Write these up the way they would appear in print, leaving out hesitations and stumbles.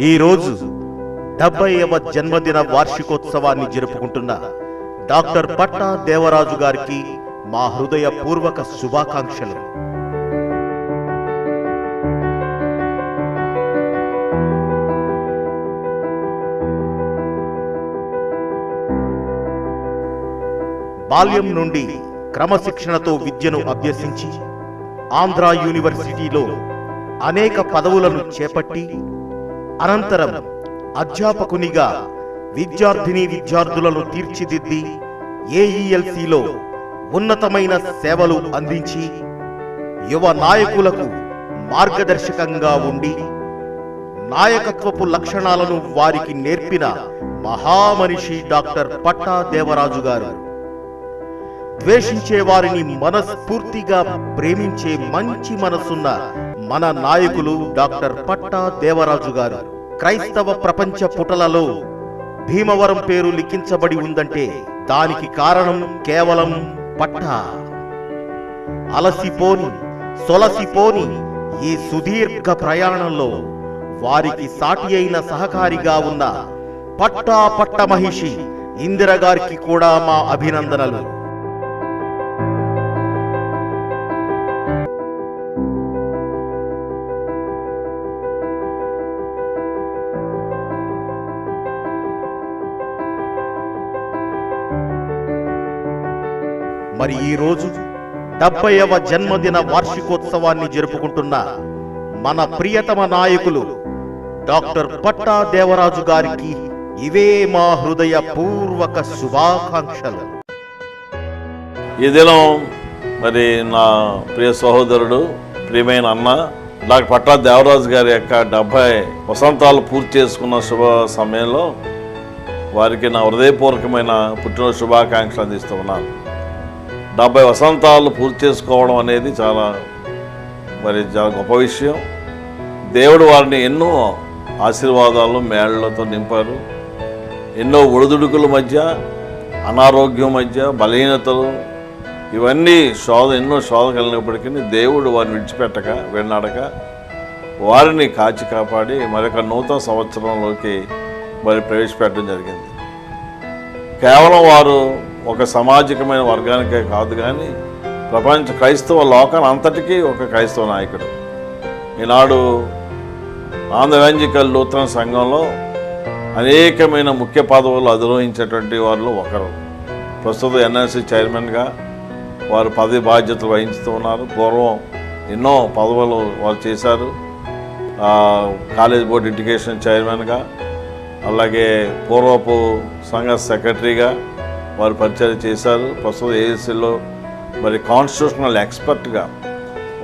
ఈ రోజు 70వ జన్మదిన వార్షికోత్సవాన్ని జరుపుకుంటున్న డాక్టర్ పట్టా దేవరాజు గారికి మా హృదయపూర్వక శుభాకాంక్షలు. బాల్యం నుండి క్రమశిక్షణతో విద్యను అభ్యసించి ఆంధ్ర యూనివర్సిటీలో అనేక పదవులను చేపట్టి అనంతరం అధ్యాపకునిగా విద్యార్థులను తీర్చిదిద్ది ఏఈఎల్సీలో ఉన్నతమైన సేవలు అందించి యువ నాయకులకు మార్గదర్శకంగా ఉండి నాయకత్వపు లక్షణాలను వారికి నేర్పిన మహామనిషి డాక్టర్ పట్టా దేవరాజు గారు. ద్వేషించే వారిని మనస్ఫూర్తిగా ప్రేమించే మంచి మనసున్న మన నాయకులు డాక్టర్ పట్టా దేవరాజు గారు. క్రైస్తవ ప్రపంచ పుటలలో భీమవరం పేరు లిఖించబడి ఉందంటే దానికి కారణం కేవలం పట్టా. అలసిపోని సొలసిపోని ఈ సుదీర్ఘ ప్రయాణంలో వారికి సాటి అయిన సహకారిగా ఉన్న పట్ట మహిషి ఇందిరగారికి కూడా మా అభినందనలు. మరి ఈ రోజు 70వ జన్మదిన వార్షికోత్సవాన్ని జరుపుకుంటున్న మన ప్రియతమ నాయకులు డాక్టర్ పట్టా దేవరాజు గారికి ఇవే మా హృదయపూర్వక శుభాకాంక్షలు. ఈ దినం మరి నా ప్రియ సహోదరుడు ప్రియమైన అన్న డాక్టర్ పట్టా దేవరాజు గారి యొక్క 70 వసంతాలు పూర్తి చేసుకున్న శుభ సమయంలో వారికి నా హృదయపూర్వకమైన పుట్టినరోజు శుభాకాంక్షలు అందిస్తూ ఉన్నాను. 70 వసంతాలు పూర్తి చేసుకోవడం అనేది చాలా గొప్ప విషయం. దేవుడు వారిని ఎన్నో ఆశీర్వాదాలు మేళ్లతో నింపారు. ఎన్నో ఒడిదుడుకుల మధ్య, అనారోగ్యం మధ్య, బలహీనతలు ఇవన్నీ ఎన్నో శోధ కలిగినప్పటికీ దేవుడు వారిని విడిచిపెట్టక వెన్నాడక వారిని కాచి కాపాడి మరొక నూతన సంవత్సరంలోకి ప్రవేశపెట్టడం జరిగింది. కేవలం వారు ఒక సామాజికమైన వర్గానికే కాదు కానీ ప్రపంచ క్రైస్తవ లోకాన్ని అంతటికీ ఒక క్రైస్తవ నాయకుడు. ఈనాడు ఆంధ్ర ఎవెంజలికల్ లూథరన్ సంఘంలో అనేకమైన ముఖ్య పదవులు అధిరోహించేటువంటి వారిలో ఒకరు. ప్రస్తుతం ఎన్ఎస్సి చైర్మన్గా వారు పదవి బాధ్యతలు వహిస్తూ ఉన్నారు. పూర్వం ఎన్నో పదవులు వారు చేశారు. కాలేజ్ బోర్డు ఎడ్యుకేషన్ చైర్మన్గా, అలాగే పూర్వపు సంఘ సెక్రటరీగా వారు పరిచయం చేశారు. ప్రస్తుతం ఏఎస్సీలో కాన్స్టిట్యూషనల్ ఎక్స్పర్ట్గా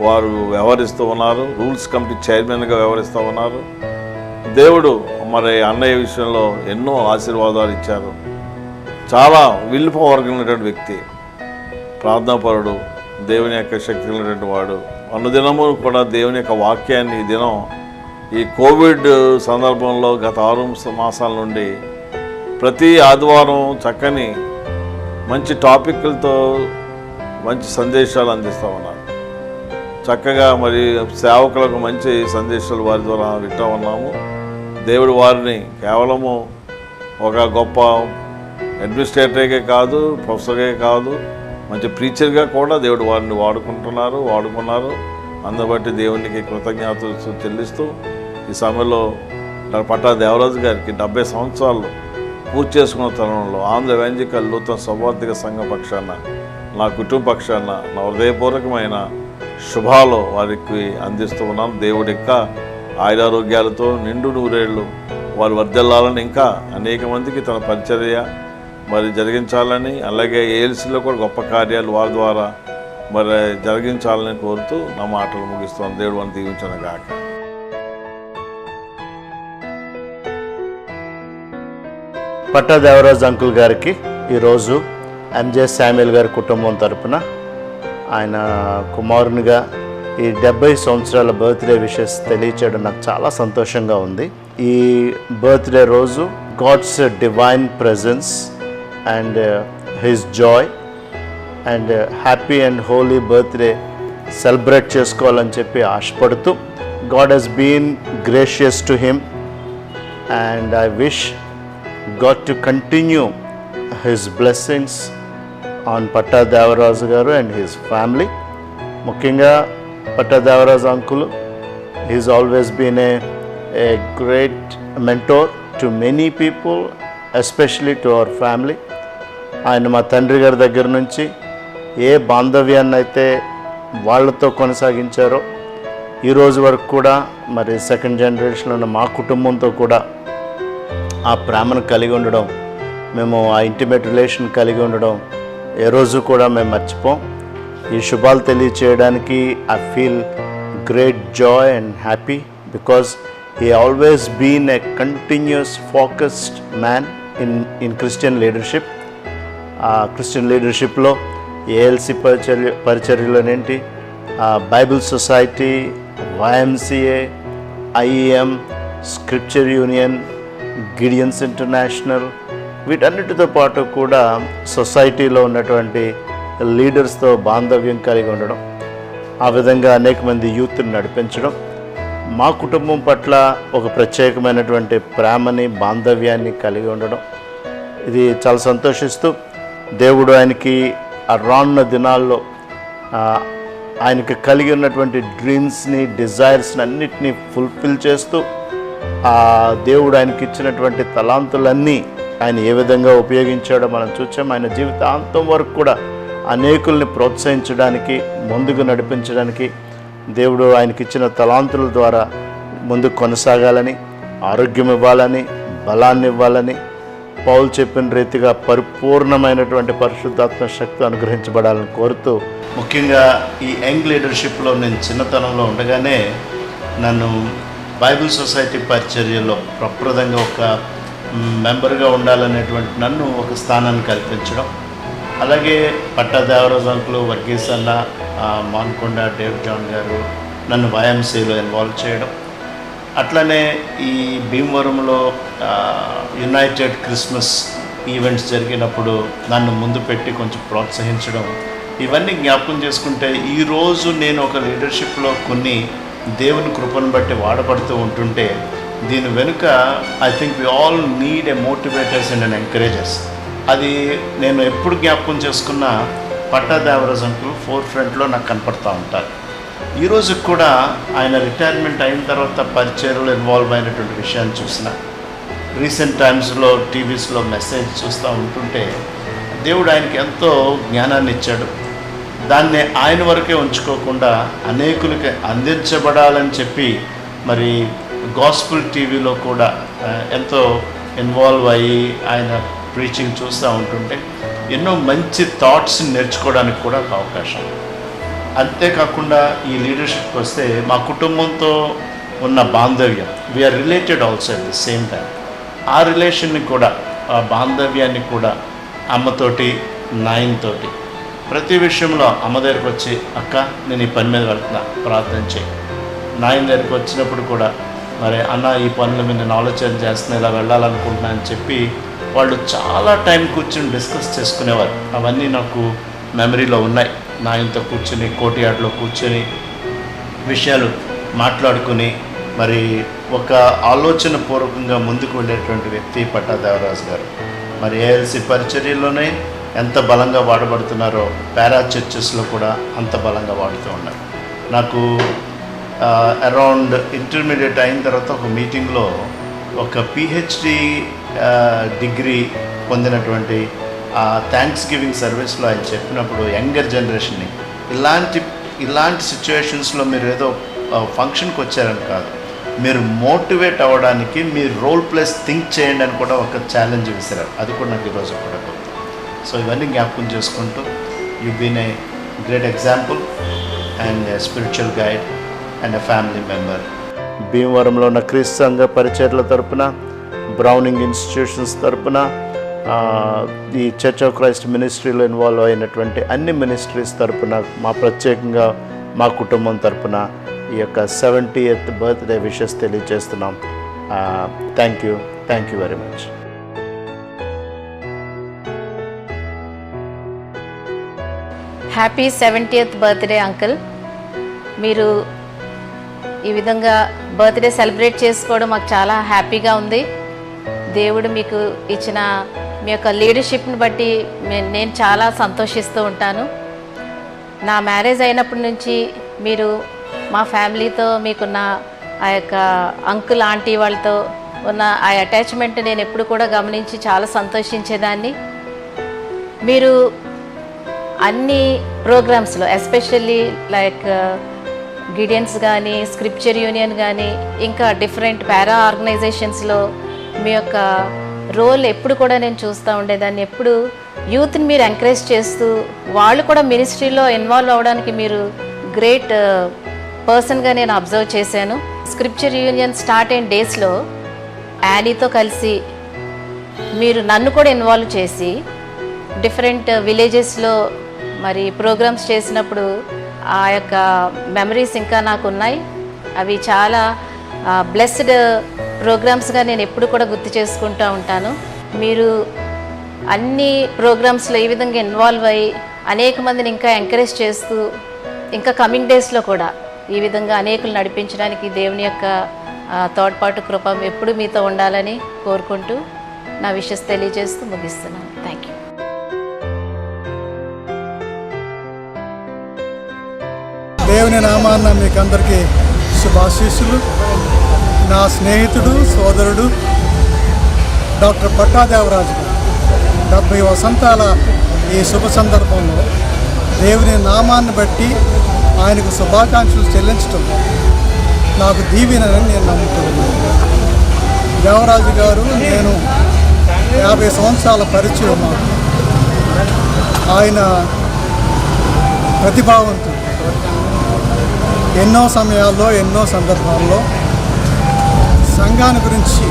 వారు వ్యవహరిస్తూ ఉన్నారు. రూల్స్ కమిటీ చైర్మన్గా వ్యవహరిస్తూ ఉన్నారు. దేవుడు అన్నయ్య విషయంలో ఎన్నో ఆశీర్వాదాలు ఇచ్చారు. చాలా విల్ పవర్ కలిగినటువంటి వ్యక్తి, ప్రార్థనాపరుడు, దేవుని యొక్క శక్తి కలిగినటువంటి వాడు. అనుదినము కూడా దేవుని యొక్క వాక్యాన్ని ఈ దినం ఈ కోవిడ్ సందర్భంలో గత 6 మాసాల నుండి ప్రతి ఆదివారం చక్కని మంచి టాపిక్లతో మంచి సందేశాలు అందిస్తూ ఉన్నారు. చక్కగా సేవకులకు మంచి సందేశాలు వారి ద్వారా వింటూ ఉన్నాము. దేవుడు వారిని కేవలము ఒక గొప్ప అడ్మినిస్ట్రేటర్గా కాదు, ప్రొఫెసర్గా కాదు, మంచి ప్రీచర్గా కూడా దేవుడు వారిని వాడుకున్నారు. అందుబట్టి దేవునికి కృతజ్ఞతలు చెల్లిస్తూ ఈ సమయంలో డాక్టర్ పట్టా దేవరాజు గారికి 70 సంవత్సరాలు పూర్తి చేసుకున్న తరుణంలో ఆంధ్ర ఎవెంజలికల్ లూథరన్ సౌవార్దిక సంఘం పక్షాన, నా కుటుంబ పక్షాన నా హృదయపూర్వకమైన శుభాలు వారికి అందిస్తూ ఉన్నాను. దేవుడి ఇంకా ఆయురారోగ్యాలతో నిండు నూరేళ్లు వారు వర్ధిల్లాలని, ఇంకా అనేక మందికి తన పరిచర్య జరిగించాలని, అలాగే ఏఎల్సీలో కూడా గొప్ప కార్యాలు వారి ద్వారా జరిగించాలని కోరుతూ నా మాటలు ముగిస్తాను. దేవుడు వారిని దీవించను గాక. పట్టా దేవరాజు అంకుల్ గారికి ఈరోజు ఎంజే శామ్యుల్ గారి కుటుంబం తరపున ఆయన కుమారునిగా ఈ 70 సంవత్సరాల బర్త్డే విషెస్ తెలియచేయడం నాకు చాలా సంతోషంగా ఉంది. ఈ బర్త్డే రోజు God's divine presence and his joy and happy and holy birthday celebrate చేసుకోవాలని చెప్పి ఆశపడుతూ, God has been gracious to him and I wish God to continue His blessings on Patta Devaraju garu and his family. ముఖ్యంగా Patta Devaraju uncle, he's always been a great mentor to many people, especially to our family. ఆయన మా తండ్రి గారి దగ్గర నుంచి ఏ బాంధవ్యాన్ని అయితే వాళ్ళతో కొనసాగించారో ఈ రోజు వరకు కూడా మరి సెకండ్ జనరేషన్లో ఉన్న మా కుటుంబంతో కూడా ఆ ప్రేమను కలిగి ఉండడం, మేము ఆ ఇంటిమేట్ రిలేషన్ కలిగి ఉండడం ఏ రోజు కూడా మేము మర్చిపోం. ఈ శుభాలు తెలియచేయడానికి I feel great joy and happy because he always been a continuous focused man in Christian leadership. ఆ క్రిస్టియన్ లీడర్షిప్లో ఏఎల్సి పరిచర్యలోనేంటి, Bible society, YMCA, IEM, scripture union, Gideons international, వీటన్నిటితో పాటు కూడా సొసైటీలో ఉన్నటువంటి లీడర్స్తో బాంధవ్యం కలిగి ఉండడం, ఆ విధంగా అనేక మంది యూత్ని నడిపించడం, మా కుటుంబం పట్ల ఒక ప్రత్యేకమైనటువంటి ప్రేమని బాంధవ్యాన్ని కలిగి ఉండడం, ఇది చాలా సంతోషిస్తూ దేవుడు ఆయనకి ఆ రానున్న దినాల్లో ఆయనకి కలిగి ఉన్నటువంటి డ్రీమ్స్ని, డిజైర్స్ని అన్నిటినీ ఫుల్ఫిల్ చేస్తూ ఆ దేవుడు ఆయనకి ఇచ్చినటువంటి తలాంతులన్నీ ఆయన ఏ విధంగా ఉపయోగించాడో మనం చూసాం. ఆయన జీవితాంతం వరకు కూడా అనేకుల్ని ప్రోత్సహించడానికి, ముందుకు నడిపించడానికి దేవుడు ఆయనకి ఇచ్చిన తలాంతుల ద్వారా ముందుకు కొనసాగాలని, ఆరోగ్యం ఇవ్వాలని, బలాన్ని ఇవ్వాలని, పౌలు చెప్పిన రీతిగా పరిపూర్ణమైనటువంటి పరిశుద్ధాత్మ శక్తి అనుగ్రహించబడాలని కోరుతూ, ముఖ్యంగా ఈ యంగ్ లీడర్షిప్లో నేను చిన్నతనంలో ఉండగానే నన్ను బైబిల్ సొసైటీ పరిచర్యలో ప్రప్రదంగా ఒక మెంబర్గా ఉండాలనేటువంటి నన్ను ఒక స్థానాన్ని కల్పించడం, అలాగే పట్టా దేవరాజు అంకులు, వర్గీస్ అన్న, మాన్కొండ డేవ్ జాన్ గారు నన్ను YMCAలో ఇన్వాల్వ్ చేయడం, అట్లనే ఈ భీమవరంలో యునైటెడ్ క్రిస్మస్ ఈవెంట్స్ జరిగినప్పుడు నన్ను ముందు పెట్టి కొంచెం ప్రోత్సహించడం, ఇవన్నీ జ్ఞాపకం చేసుకుంటే ఈరోజు నేను ఒక లీడర్షిప్లో కొన్ని దేవుని కృపను బట్టి వాడబడుతూ ఉంటుంటే దీని వెనుక I think we all need a motivators and and encouragers. అది నేను ఎప్పుడు జ్ఞాపకం చేసుకున్న పట్టా దేవరాజు అంకుల్ ఫోర్ ఫ్రంట్లో నాకు కనపడుతూ ఉంటారు. ఈరోజు కూడా ఆయన రిటైర్మెంట్ అయిన తర్వాత పరిచర్యలో ఇన్వాల్వ్ అయినటువంటి విషయాన్ని చూసిన, రీసెంట్ టైమ్స్లో టీవీస్లో మెసేజ్ చూస్తూ ఉంటుంటే దేవుడు ఆయనకి ఎంతో జ్ఞానాన్ని ఇచ్చాడు. దాన్ని ఆయన వరకే ఉంచుకోకుండా అనేకులకి అందించబడాలని చెప్పి మరి గాస్పుల్ టీవీలో కూడా ఎంతో ఇన్వాల్వ్ అయ్యి ఆయన ప్రీచింగ్ చూస్తూ ఉంటుంటే ఎన్నో మంచి థాట్స్ నేర్చుకోవడానికి కూడా ఒక అవకాశం. అంతేకాకుండా ఈ లీడర్షిప్కి వస్తే మా కుటుంబంతో ఉన్న బాంధవ్యం, we are related also at the same time. ఆ రిలేషన్ని కూడా, ఆ బాంధవ్యాన్ని కూడా అమ్మతోటి, నాయనతోటి ప్రతి విషయంలో అమ్మ దగ్గరికి వచ్చి, అక్క నేను ఈ పని మీద వెళ్తున్నా ప్రార్థన చేయి, నాయన దగ్గరికి వచ్చినప్పుడు కూడా మరి అన్న ఈ పనుల మీద నేను ఆలోచన చేస్తున్నా, ఇలా వెళ్ళాలనుకుంటున్నా అని చెప్పి వాళ్ళు చాలా టైం కూర్చొని డిస్కస్ చేసుకునేవారు. అవన్నీ నాకు మెమరీలో ఉన్నాయి. నాయనతో కూర్చొని కోటియాడ్లో కూర్చొని విషయాలు మాట్లాడుకుని మరి ఒక ఆలోచన పూర్వకంగా ముందుకు వెళ్ళేటువంటి వ్యక్తి పట్టా దేవరాజు గారు. మరి ఏఎల్సి పరిచర్యలోనే ఎంత బలంగా వాడబడుతున్నారో పారా చర్చెస్లో కూడా అంత బలంగా వాడుతూ ఉన్నారు. నాకు అరౌండ్ ఇంటర్మీడియట్ అయిన తర్వాత ఒక మీటింగ్లో ఒక PhD డిగ్రీ పొందినటువంటి థ్యాంక్స్ గివింగ్ సర్వీస్లో ఆయన చెప్పినప్పుడు యంగర్ జనరేషన్ని ఇలాంటి సిచ్యువేషన్స్లో మీరు ఏదో ఫంక్షన్కి వచ్చారని కాదు, మీరు మోటివేట్ అవ్వడానికి మీరు రోల్ ప్లస్ థింక్ చేయండి అని కూడా ఒక ఛాలెంజ్ విసిరారు. అది కూడా నాకు ఈరోజు కూడా గొప్ప. సో ఇవన్నీ జ్ఞాపకం చేసుకుంటూ you been a great example and a spiritual guide and a family member. భీమవరంలో ఉన్న క్రీస్తు సంఘ పరిచర్ల తరపున, బ్రౌనింగ్ ఇన్స్టిట్యూషన్స్ తరపున, ఈ చర్చ్ ఆఫ్ క్రైస్ట్ మినిస్ట్రీలో ఇన్వాల్వ్ అయినటువంటి అన్ని మినిస్ట్రీస్ తరపున, మా ప్రత్యేకంగా మా కుటుంబం తరపున ఈ యొక్క 70th బర్త్డే విషెస్ తెలియజేస్తున్నాం. Thank you very much. Happy 70th birthday uncle. మీరు ఈ విధంగా బర్త్డే సెలబ్రేట్ చేసుకోవడం మాకు చాలా హ్యాపీగా ఉంది. దేవుడు మీకు ఇచ్చిన మీ యొక్క లీడర్షిప్ని బట్టి నేను చాలా సంతోషిస్తూ ఉంటాను. నా మ్యారేజ్ అయినప్పటి నుంచి మీరు మా ఫ్యామిలీతో మీకున్న ఆ యొక్క అంకుల్ ఆంటీ వాళ్ళతో ఉన్న ఆ అటాచ్మెంట్ నేను ఎప్పుడు కూడా గమనించి చాలా సంతోషించేదాన్ని. మీరు అన్ని ప్రోగ్రామ్స్లో ఎస్పెషల్లీ లైక్ గిడియన్స్ కానీ, స్క్రిప్చర్ యూనియన్ కానీ, ఇంకా డిఫరెంట్ పారా ఆర్గనైజేషన్స్లో మీ యొక్క రోల్ ఎప్పుడు కూడా నేను చూస్తూ ఉండేదాన్ని. ఎప్పుడు యూత్ని మీరు ఎంకరేజ్ చేస్తూ వాళ్ళు కూడా మినిస్ట్రీలో ఇన్వాల్వ్ అవ్వడానికి మీరు గ్రేట్ పర్సన్గా నేను అబ్జర్వ్ చేశాను. స్క్రిప్చర్ యూనియన్ స్టార్ట్ అయిన డేస్లో యానీతో కలిసి మీరు నన్ను కూడా ఇన్వాల్వ్ చేసి డిఫరెంట్ విలేజెస్లో మరి ప్రోగ్రామ్స్ చేసినప్పుడు ఆ యొక్క మెమరీస్ ఇంకా నాకు ఉన్నాయి. అవి చాలా బ్లెస్డ్ ప్రోగ్రామ్స్గా నేను ఎప్పుడు కూడా గుర్తు చేసుకుంటూ ఉంటాను. మీరు అన్ని ప్రోగ్రామ్స్లో ఈ విధంగా ఇన్వాల్వ్ అయ్యి అనేక మందిని ఇంకా ఎంకరేజ్ చేస్తూ ఇంకా కమింగ్ డేస్లో కూడా ఈ విధంగా అనేకులు నడిపించడానికి దేవుని యొక్క తోడ్పాటు కృప ఎప్పుడు మీతో ఉండాలని కోరుకుంటూ నా విషెస్ తెలియజేస్తూ ముగిస్తున్నాను. Thank you. దేవుని నామాన్న మీకు అందరికీ శుభాశీస్సులు. నా స్నేహితుడు, సోదరుడు డాక్టర్ పట్టా దేవరాజు గారు 70 వసంతాల ఈ శుభ సందర్భంలో దేవుని నామాన్ని బట్టి ఆయనకు శుభాకాంక్షలు చెల్లించడం నాకు దీవెనని నేను నమ్ముతున్నాను. దేవరాజు గారు నేను 50 సంవత్సరాల పరిచయం మాకు. ఆయన ప్రతిభావంతుడు. ఎన్నో సమయాల్లో, ఎన్నో సందర్భాల్లో సంఘాన్ని గురించి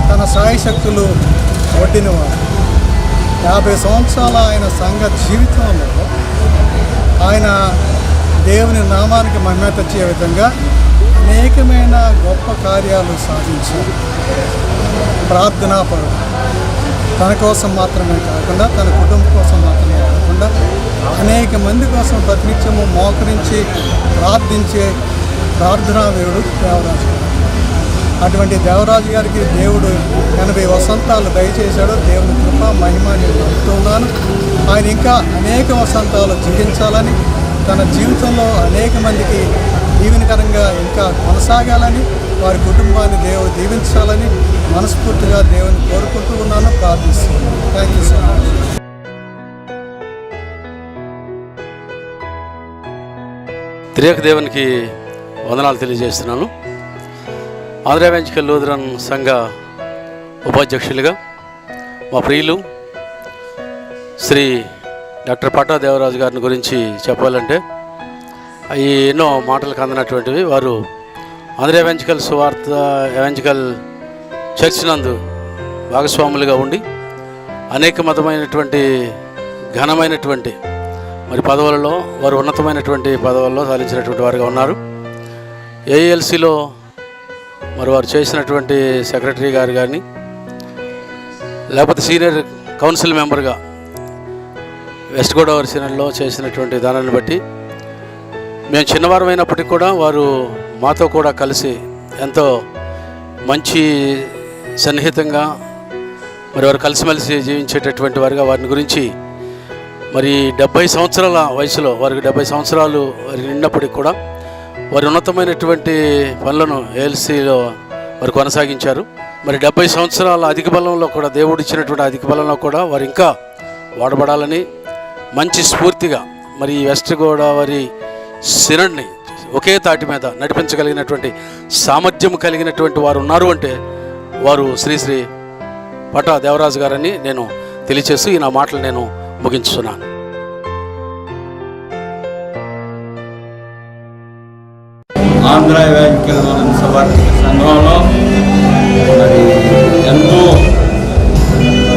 తన సాయశక్తులు ఒడ్డినవాడు. 50 సంవత్సరాల ఆయన సంఘ జీవితంలో ఆయన దేవుని నామానికి మహిమ తెచ్చే విధంగా అనేకమైన గొప్ప కార్యాలు సాధించారు. ప్రార్థనాపరుడు. తన కోసం మాత్రమే కాకుండా, తన కుటుంబం కోసం మాత్రమే కాకుండా అనేక మంది కోసం ప్రతినిత్యము మోకరించి ప్రార్థించే ప్రార్థనావేయుడు దేవరాజు గారు. అటువంటి దేవరాజు గారికి దేవుడు 80 వసంతాలు దయచేశాడు. దేవుని కృప మహిమ నేను నమ్ముతున్నాను. ఆయన ఇంకా అనేక వసంతాలు జీవించాలని, తన జీవితంలో అనేక మందికి దీవెనకరంగా ఇంకా కొనసాగాలని, వారి కుటుంబాన్ని దేవుడు దీవించాలని మనస్ఫూర్తిగా దేవుని కోరుకుంటూ ఉన్నాను, ప్రార్థిస్తున్నాను. Thank you so much. త్రియేక దేవునికి వందనాలు తెలియజేస్తున్నాను. ఆంధ్ర ఎవెంజలికల్ లూథరన్ సంఘ ఉపాధ్యక్షులుగా మా ప్రియులు శ్రీ డాక్టర్ పట్టా దేవరాజు గారిని గురించి చెప్పాలంటే అవి ఎన్నో మాటలకు అందనటువంటివి. వారు ఆంధ్ర ఎవెంజలికల్ సువార్త ఎవెంజలికల్ చర్చ్ నందు భాగస్వాములుగా ఉండి అనేక మతమైనటువంటి ఘనమైనటువంటి మరి పదవులలో వారు ఉన్నతమైనటువంటి పదవుల్లో సాధించినటువంటి వారుగా ఉన్నారు. ఏఎల్సిలో మరి వారు చేసినటువంటి సెక్రటరీ గారు కానీ, లేకపోతే సీనియర్ కౌన్సిల్ మెంబర్గా వెస్ట్ గోదావరి సీనియర్లో చేసినటువంటి దానాన్ని బట్టి మేము చిన్నవారమైనప్పటికీ కూడా వారు మాతో కూడా కలిసి ఎంతో మంచి సన్నిహితంగా మరి వారు కలిసిమెలిసి జీవించేటటువంటి వారుగా వారిని గురించి మరి 70 సంవత్సరాల వయసులో వారికి 70 సంవత్సరాలు నిన్నప్పటికి కూడా వారి ఉన్నతమైనటువంటి పనులను ఏఎల్సీలో వారు కొనసాగించారు. మరి 70 సంవత్సరాల అధిక బలంలో కూడా దేవుడు ఇచ్చినటువంటి అధిక బలంలో కూడా వారు ఇంకా వాడబడాలని మంచి స్ఫూర్తిగా మరి వెస్ట్ గోదావరి సినడ్ని ఒకే తాటి మీద నడిపించగలిగినటువంటి సామర్థ్యం కలిగినటువంటి వారు ఉన్నారు అంటే వారు శ్రీ శ్రీ పట్టా దేవరాజు గారని నేను తెలియచేస్తూ ఈ నా మాటలు నేను ముగించుతున్నాను. ఆంధ్ర ఎవెంజలికల్ లూథరన్ సువార్తిక సంఘంలో మరి ఎంతో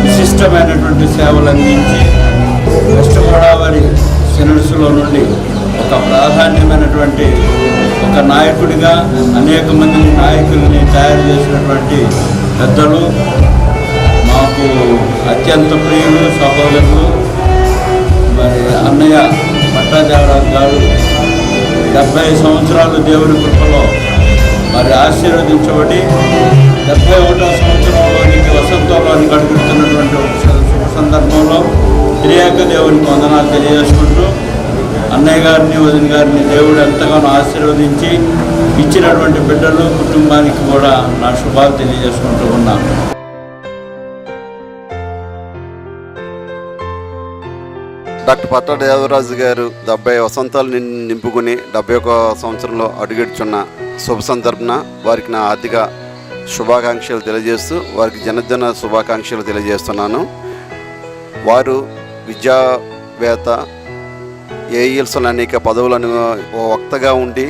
విశిష్టమైనటువంటి సేవలు అందించి వెస్ట్ గోదావరి సినడ్స్లో నుండి ఒక ప్రాధాన్యమైనటువంటి ఒక నాయకుడిగా అనేక మంది నాయకుల్ని తయారు చేసినటువంటి పెద్దలు, మాకు అత్యంత ప్రియులు, సహోదరులు మరి అన్నయ్య పట్టా దేవరాజు గారు 70 సంవత్సరాలు దేవుని కృపలో మరి ఆశీర్వదించబడి 71వ సంవత్సరం వసంతంలోని గడుపుతున్నటువంటి శుభ సందర్భంలో త్రియేక దేవునికి వందనాలు తెలియజేసుకుంటూ అన్నయ్య గారిని వదిన గారిని దేవుడు ఎంతగానో ఆశీర్వదించి ఇచ్చినటువంటి బిడ్డలు కుటుంబానికి కూడా నా శుభాలు తెలియజేసుకుంటూ ఉన్నాను. డాక్టర్ పట్టా దేవరాజు గారు 70 వసంతాలు నింపుకుని 71 సంవత్సరంలో అడుగెడుచున్న శుభ సందర్భన వారికి నా ఆర్థిక శుభాకాంక్షలు తెలియజేస్తూ వారికి జన్మదిన శుభాకాంక్షలు తెలియజేస్తున్నాను. వారు విద్యావేత్త, ఏఈఎల్స్లో అనేక పదవులను వక్తగా ఉండి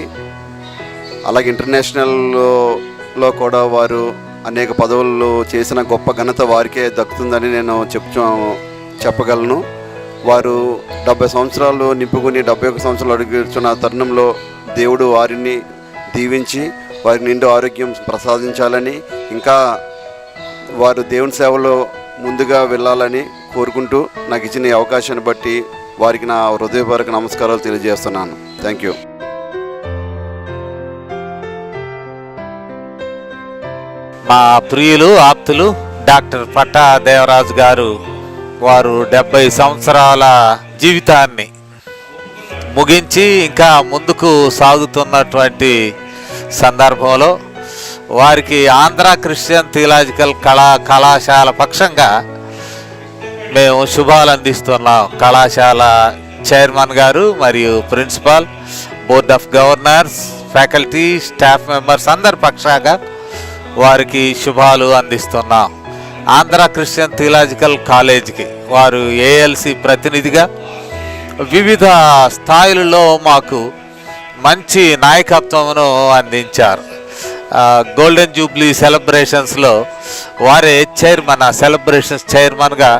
అలాగే ఇంటర్నేషనల్లో కూడా వారు అనేక పదవులు చేసిన గొప్ప ఘనత వారికే దక్కుతుందని నేను చెప్పగలను. వారు 70 సంవత్సరాలు నింపుకుని 71 సంవత్సరాలు అడుగుతున్న తరుణంలో దేవుడు వారిని దీవించి వారికి నిండు ఆరోగ్యం ప్రసాదించాలని, ఇంకా వారు దేవుని సేవలో ముందుగా వెళ్ళాలని కోరుకుంటూ నాకు ఇచ్చిన ఈ అవకాశాన్ని బట్టి వారికి నా హృదయపూర్వక నమస్కారాలు తెలియజేస్తున్నాను. Thank you. మా ప్రియులు ఆప్తులు డాక్టర్ పట్టా దేవరాజు గారు వారు 70 సంవత్సరాల జీవితాన్ని ముగించి ఇంకా ముందుకు సాగుతున్నటువంటి సందర్భంలో వారికి ఆంధ్ర క్రిస్టియన్ థియలాజికల్ కళాశాల పక్షంగా మేము శుభాలు అందిస్తున్నాం. కళాశాల చైర్మన్ గారు మరియు principal, board of governors, faculty, staff members అందరి పక్షంగా వారికి శుభాలు అందిస్తున్నాం. ఆంధ్ర క్రిస్టియన్ థియలాజికల్ కాలేజీకి వారు ఏఎల్సి ప్రతినిధిగా వివిధ స్థాయిలలో మాకు మంచి నాయకత్వమును అందించారు. గోల్డెన్ జూబ్లీ సెలబ్రేషన్స్లో వారే చైర్మన్, ఆ సెలబ్రేషన్స్ చైర్మన్గా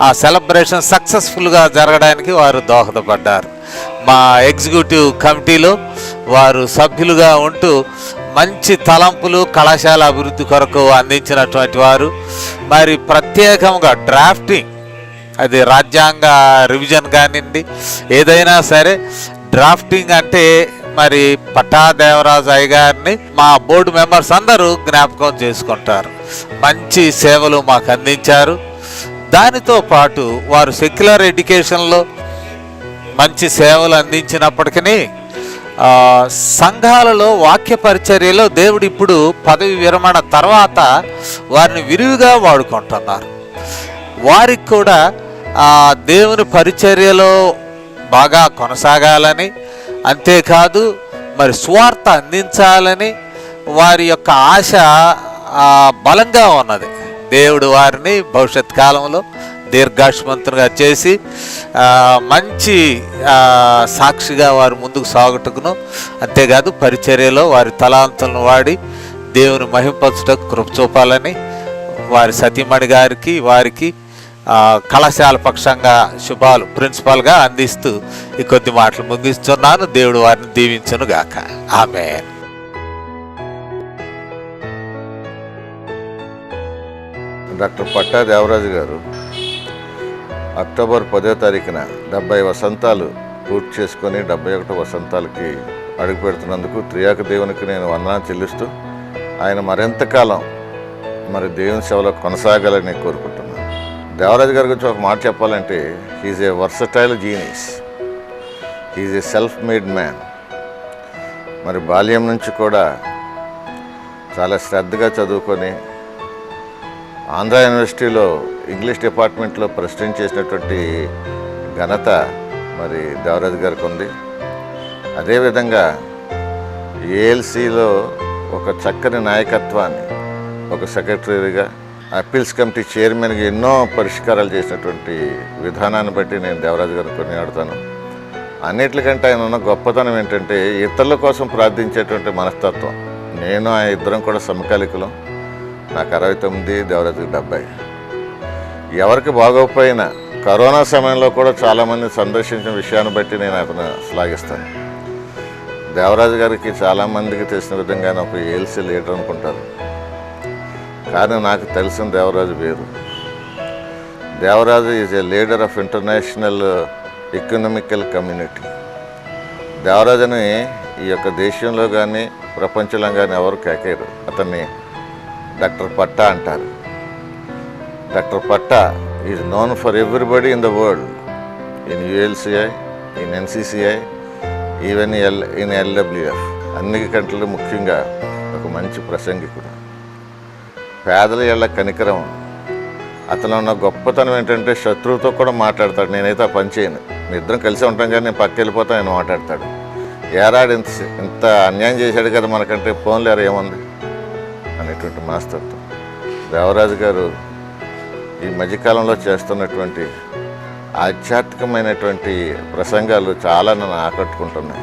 ఆ సెలబ్రేషన్ సక్సెస్ఫుల్గా జరగడానికి వారు దోహదపడ్డారు. మా ఎగ్జిక్యూటివ్ కమిటీలో వారు సభ్యులుగా ఉంటూ మంచి తలంపులు కళాశాల అభివృద్ధి కొరకు అందించినటువంటి వారు. మరి ప్రత్యేకంగా డ్రాఫ్టింగ్, అది రాజ్యాంగ రివిజన్ కానివ్వండి, ఏదైనా సరే డ్రాఫ్టింగ్ అంటే మరి పట్టా దేవరాజు అయ్య గారిని మా బోర్డు మెంబర్స్ అందరూ జ్ఞాపకం చేసుకుంటారు. మంచి సేవలు మాకు అందించారు. దానితో పాటు వారు సెక్యులర్ ఎడ్యుకేషన్లో మంచి సేవలు అందించినప్పటికీ సంఘాలలో వాక్య పరిచర్యలో దేవుడు ఇప్పుడు పదవి విరమణ తర్వాత వారిని విరివిగా వాడుకుంటున్నారు. వారికి కూడా దేవుని పరిచర్యలో బాగా కొనసాగాలని, అంతేకాదు మరి స్వార్థ అందించాలని వారి యొక్క ఆశ బలంగా ఉన్నది. దేవుడు వారిని భవిష్యత్ కాలంలో దీర్ఘాయుష్మంతునిగా చేసి మంచి సాక్షిగా వారు ముందుకు సాగుటకును, అంతేకాదు పరిచర్యలో వారి తలాంతులను వాడి దేవుని మహింపరచుటకు కృప చూపాలని వారి సతీమణి గారికి వారికి కళాశాల పక్షంగా శుభాలు ప్రిన్సిపాల్గా అందిస్తూ ఈ కొద్ది మాటలు ముగిస్తున్నాను. దేవుడు వారిని దీవించును గాక. ఆమేన్. డాక్టర్ పట్టా దేవరాజు గారు అక్టోబర్ 10వ తారీఖున 70 వసంతాలు పూర్తి చేసుకొని 71 వసంతాలకి అడుగు పెడుతున్నందుకు త్రియాక దేవునికి నేను వందనాలు చెల్లిస్తూ ఆయన మరింతకాలం మరి దేవుని సేవలో కొనసాగాలని కోరుకుంటున్నాను. దేవరాజు గారి గురించి ఒక మాట చెప్పాలంటే, he's a versatile genius, he's a self made man. మరి బాల్యం నుంచి కూడా చాలా శ్రద్ధగా చదువుకొని ఆంధ్ర యూనివర్సిటీలో ఇంగ్లీష్ డిపార్ట్మెంట్లో ప్రెసిడెంట్ చేసినటువంటి ఘనత మరి దేవరాజు గారికి ఉంది. అదేవిధంగా ఏఎల్సిలో ఒక చక్కని నాయకత్వాన్ని, ఒక సెక్రటరీగా, అప్పీల్స్ కమిటీ చైర్మన్గా ఎన్నో పరిష్కారాలు చేసినటువంటి విధానాన్ని బట్టి నేను దేవరాజు గారిని కొనియాడుతాను. అన్నిటికంటే ఆయన ఉన్న గొప్పతనం ఏంటంటే ఇతరుల కోసం ప్రార్థించేటువంటి మనస్తత్వం. నేను ఆ ఇద్దరం కూడా సమకాలికులం. నాకు 69, దేవరాజుకి 70. ఎవరికి బాగోకపోయినా కరోనా సమయంలో కూడా చాలామంది సందర్శించిన విషయాన్ని బట్టి నేను అతను శ్లాఘిస్తాను. దేవరాజు గారికి చాలామందికి తెలిసిన విధంగానే ఒక ఏఎల్సీ లీడర్ అనుకుంటారు, కానీ నాకు తెలిసిన దేవరాజు వేరు. Devaraju is a leader of international economical community. దేవరాజుని ఈ యొక్క దేశంలో కానీ ప్రపంచంలో కానీ ఎవరు కేకేరు. అతన్ని డాక్టర్ పట్టా అంటారు. Dr. Patta is known for everybody in the world, in ULCI, in NCCI, even in LWF. అన్నికంటే ముఖ్యంగా ఒక మంచి ప్రసంగికుడు. పేదల ఏళ్ల కనికరం. అతను ఉన్న గొప్పతనం ఏంటంటే శత్రువుతో కూడా మాట్లాడతాడు. నేనైతే ఆ పని చేయను, మీ ఇద్దరం కలిసి ఉంటాం కానీ నేను పక్క వెళ్ళిపోతా, ఆయన మాట్లాడతాడు. ఏరాడు ఇంత అన్యాయం చేశాడు కదా మనకంటే ఫోన్లు ఏముంది అనేటువంటి మాస్తత్వం. దేవరాజు గారు ఈ మధ్యకాలంలో చేస్తున్నటువంటి ఆధ్యాత్మికమైనటువంటి ప్రసంగాలు చాలా నన్ను ఆకట్టుకుంటున్నాయి.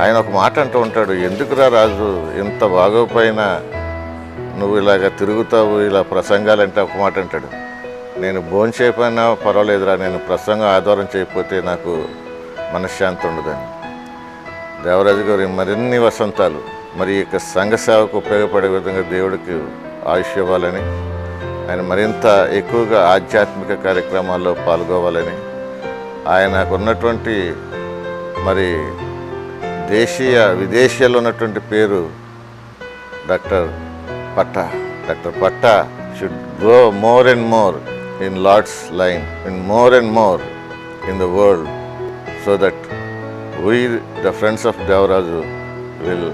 ఆయన ఒక మాట అంటూ ఉంటాడు, ఎందుకురా రాజు ఇంత బాగోపోయినా నువ్వు ఇలాగ తిరుగుతావు, ఇలా ప్రసంగాలంటే ఒక మాట అంటాడు, నేను భోంచేయకపోయినా పర్వాలేదురా, నేను ప్రసంగం ఆధారం చేయకపోతే నాకు మనశ్శాంతి ఉండదని. దేవరాజు గారు మరిన్ని వసంతాలు మరి ఇక సంఘ సేవకు ఉపయోగపడే విధంగా దేవుడికి ఆయుష్ ఇవ్వాలని, ఆయన మరింత ఎక్కువగా ఆధ్యాత్మిక కార్యక్రమాల్లో పాల్గొవాలని, ఆయనకు ఉన్నటువంటి మరి విదేశీయాల్లో ఉన్నటువంటి పేరు డాక్టర్ పట్టా. డాక్టర్ పట్టా should grow more and more in lords line, in more and more in the world, so that we the friends of Devaraju will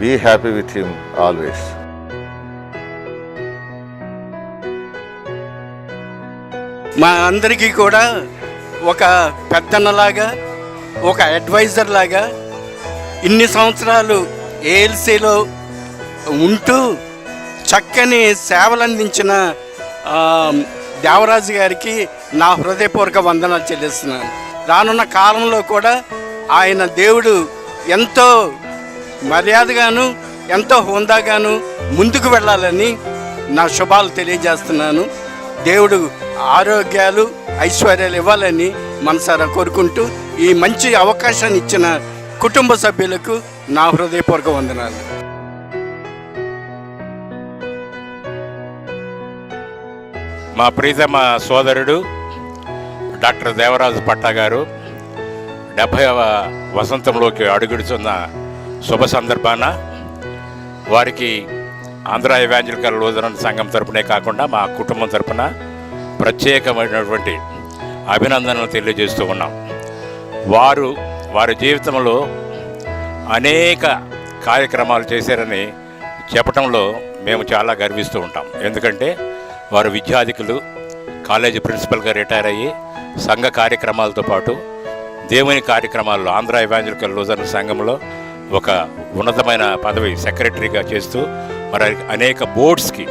be happy with him always. మా అందరికీ కూడా ఒక పెద్దన్నలాగా, ఒక అడ్వైజర్ లాగా ఇన్ని సంవత్సరాలు ఏఎల్సీలో ఉంటూ చక్కని సేవలు అందించిన దేవరాజు గారికి నా హృదయపూర్వక వందనాలు చెల్లిస్తున్నాను. రానున్న కాలంలో కూడా ఆయన దేవుడు ఎంతో మర్యాదగాను ఎంతో హోందాగాను ముందుకు వెళ్ళాలని నా శుభాలు తెలియజేస్తున్నాను. దేవుడు ఆరోగ్యాలు ఐశ్వర్యాలు ఇవ్వాలని మనసారా కోరుకుంటూ ఈ మంచి అవకాశాన్ని ఇచ్చిన కుటుంబ సభ్యులకు నా హృదయపూర్వక వందనాలు. మా ప్రీతమ సోదరుడు డాక్టర్ దేవరాజు పట్టా గారు 70వ వసంతంలోకి అడుగుడుతున్న శుభ సందర్భాన వారికి ఆంధ్ర ఎవాంజలికల్ లూథరన్ సంఘం తరపునే కాకుండా మా కుటుంబం తరపున ప్రత్యేకమైనటువంటి అభినందనలు తెలియజేస్తూ ఉన్నాం. వారి జీవితంలో అనేక కార్యక్రమాలు చేశారని చెప్పడంలో మేము చాలా గర్విస్తూ ఉంటాం. ఎందుకంటే వారు విద్యాధికులు, కాలేజీ ప్రిన్సిపల్గా రిటైర్ అయ్యి సంఘ కార్యక్రమాలతో పాటు దేవుని కార్యక్రమాల్లో ఆంధ్ర ఎవాంజలికల్ లూథరన్ సంఘంలో ఒక ఉన్నతమైన పదవి సెక్రటరీగా చేస్తూ మరి అనేక బోర్డ్స్కి,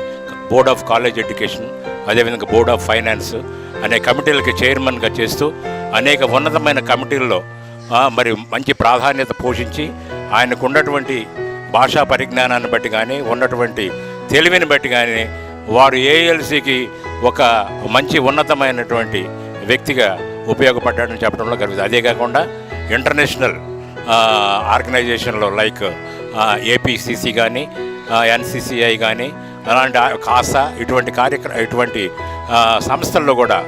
బోర్డ్ ఆఫ్ కాలేజ్ ఎడ్యుకేషన్, అదేవిధంగా బోర్డ్ ఆఫ్ ఫైనాన్స్ అనే కమిటీలకి చైర్మన్గా చేస్తూ అనేక ఉన్నతమైన కమిటీల్లో మరి మంచి ప్రాధాన్యత పోషించి ఆయనకు ఉన్నటువంటి భాషా పరిజ్ఞానాన్ని బట్టి కానీ ఉన్నటువంటి తెలివిని బట్టి కానీ వారు ఏఎల్సీకి ఒక మంచి ఉన్నతమైనటువంటి వ్యక్తిగా ఉపయోగపడ్డాడని చెప్పడంలో గర్వింది. అదే కాకుండా ఇంటర్నేషనల్ ఆర్గనైజేషన్లో లైక్ ఏపీసీసీ కానీ ఎన్సీసీఐ కానీ అలాంటి కాసా ఇటువంటి సంస్థల్లో కూడా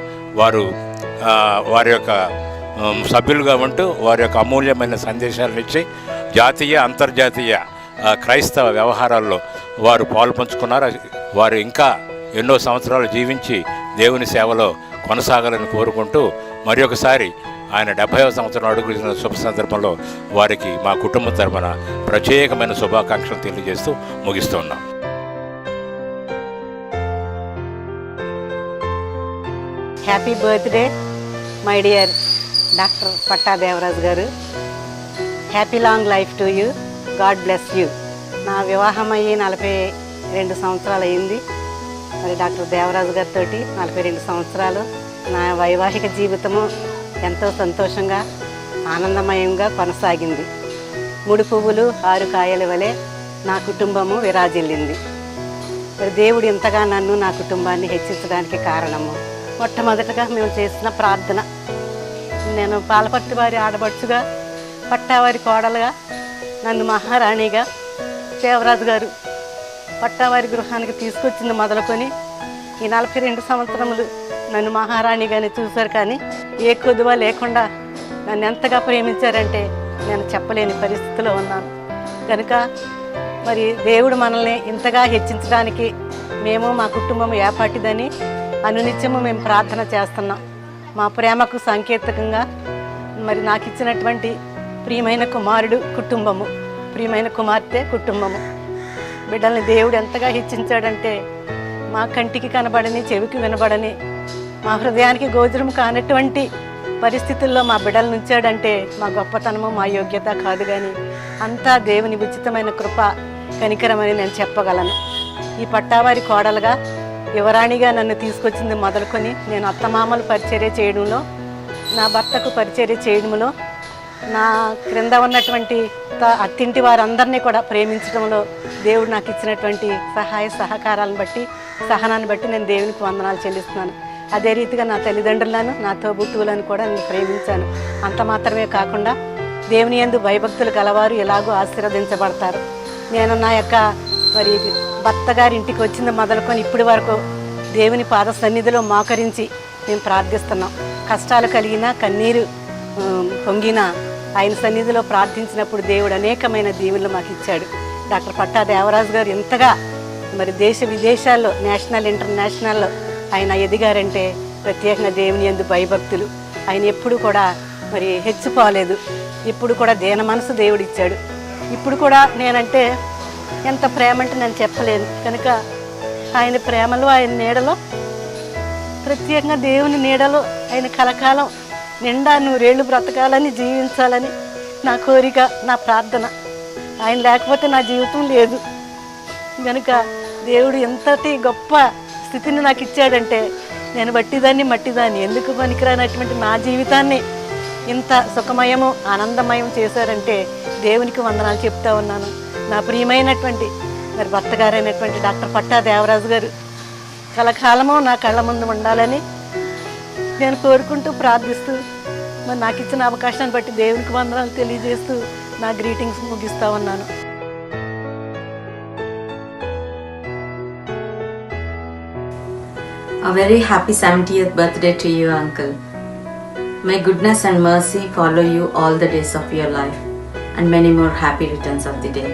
వారి యొక్క సభ్యులుగా ఉంటూ వారి యొక్క అమూల్యమైన సందేశాలను ఇచ్చి జాతీయ అంతర్జాతీయ క్రైస్తవ వ్యవహారాల్లో వారు పాలుపంచుకున్నారు. వారు ఇంకా ఎన్నో సంవత్సరాలు జీవించి దేవుని సేవలో కొనసాగాలని కోరుకుంటూ మరి ఒకసారి ఆయన 70వ సంవత్సరం అడుగుతున్న శుభ సందర్భంలో వారికి మా కుటుంబం తరపున ప్రత్యేకమైన శుభాకాంక్షలు తెలియజేస్తూ ముగిస్తున్నాం. Happy birthday my dear doctor Patta Devaraju గారు. Happy long life to you, God bless you. నా వివాహం అయ్యి 42 సంవత్సరాలు అయింది. మరి డాక్టర్ దేవరాజు గారితో 42 సంవత్సరాలు నా వైవాహిక జీవితము ఎంతో సంతోషంగా ఆనందమయంగా కొనసాగింది. 3 పువ్వులు 6 కాయల వలె నా కుటుంబము విరాజిల్లింది. మరి దేవుడు ఇంతగా నన్ను నా కుటుంబాన్ని హెచ్చించడానికి కారణము మొట్టమొదటగా మేము చేసిన ప్రార్థన. నేను పాలపర్తి వారి ఆడబడుచుగా, పట్టావారి కోడలుగా, నన్ను మహారాణిగా దేవరాజు గారు పట్టావారి గృహానికి తీసుకొచ్చింది మొదలుకొని ఈ 42 సంవత్సరములు నన్ను మహారాణిగానే చూశారు. కానీ ఏ కొదువ లేకుండా నన్ను ఎంతగా ప్రేమించారంటే నేను చెప్పలేని పరిస్థితిలో ఉన్నాను. కనుక మరి దేవుడు మనల్ని ఇంతగా హెచ్చించడానికి మేము మా కుటుంబం ఏపాటిదని అనునిత్యము మేము ప్రార్థన చేస్తున్నాం. మా ప్రేమకు సంకేతకంగా మరి నాకు ఇచ్చినటువంటి ప్రియమైన కుమారుడు కుటుంబము, ప్రియమైన కుమార్తె కుటుంబము. బిడ్డల్ని దేవుడు ఎంతగా హెచ్చించాడంటే మా కంటికి కనబడని, చెవికి వినబడని, మా హృదయానికి గోచరం కానటువంటి పరిస్థితుల్లో మా బిడ్డలను ఉంచాడంటే మా గొప్పతనము, మా యోగ్యత కాదు, కానీ అంతా దేవుని ఉచితమైన కృప, కనికరమని నేను చెప్పగలను. ఈ పట్టావారి కోడలుగా యువరాణిగా నన్ను తీసుకొచ్చింది మొదలుకొని నేను అత్తమామలు పరిచర్య చేయడంలో, నా భర్తకు పరిచర్య చేయడంలో, నా క్రింద ఉన్నటువంటి అత్తింటి వారందరినీ కూడా ప్రేమించడంలో దేవుడు నాకు ఇచ్చినటువంటి సహాయ సహకారాలను బట్టి, సహనాన్ని బట్టి నేను దేవునికి వందనాలు చెల్లిస్తున్నాను. అదే రీతిగా నా తల్లిదండ్రులను, నా తోబుట్టువులను కూడా నేను ప్రేమించాను. అంత మాత్రమే కాకుండా దేవుని యందు భయభక్తులు కలవారు ఎలాగో ఆశీర్వదించబడతారు. నేను నా యొక్క మరి భర్త గారి ఇంటికి వచ్చింది మొదలుకొని ఇప్పటి వరకు దేవుని పాద సన్నిధిలో మోకరించి మేము ప్రార్థిస్తున్నాం. కష్టాలు కలిగినా, కన్నీరు పొంగినా ఆయన సన్నిధిలో ప్రార్థించినప్పుడు దేవుడు అనేకమైన దీవెనలు మాకు ఇచ్చాడు. డాక్టర్ పట్టా దేవరాజు గారు ఎంతగా మరి దేశ విదేశాల్లో, నేషనల్ ఇంటర్నేషనల్లో ఆయన ఎదిగారంటే ప్రత్యేకంగా దేవుని యందు భయభక్తులు. ఆయన ఎప్పుడు కూడా మరి హెచ్చిపోలేదు, ఇప్పుడు కూడా దేన మనసు దేవుడు ఇచ్చాడు. ఇప్పుడు కూడా నేనంటే ఎంత ప్రేమ అంటే నేను చెప్పలేను. కనుక ఆయన ప్రేమలో, ఆయన నీడలో, ప్రత్యేకంగా దేవుని నీడలో ఆయన కలకాలం నిండా నూరేళ్ళు బ్రతకాలని, జీవించాలని నా కోరిక, నా ప్రార్థన. ఆయన లేకపోతే నా జీవితం లేదు. కనుక దేవుడు ఎంతటి గొప్ప స్థితిని నాకు ఇచ్చాడంటే నేను బట్టిదాన్ని మట్టిదాన్ని, ఎందుకు పనికిరానటువంటి నా జీవితాన్ని ఇంత సుఖమయము, ఆనందమయం చేశారంటే దేవునికి వందనాలు చెప్తా ఉన్నాను. నా ప్రియమైనటువంటి మరి భర్త గారైనటువంటి డాక్టర్ పట్టా దేవరాజు గారు కలకాలము నా కళ్ళ ముందు ఉండాలని నేను కోరుకుంటూ, ప్రార్థిస్తూ, మరి నాకు ఇచ్చిన అవకాశాన్ని బట్టి దేవునికి వందనాలు తెలియజేస్తూ నా గ్రీటింగ్స్ ముగిస్తా ఉన్నాను. A very happy 70th birthday to you, Uncle. May goodness and mercy follow you all the days of your life, and many more happy returns of the day.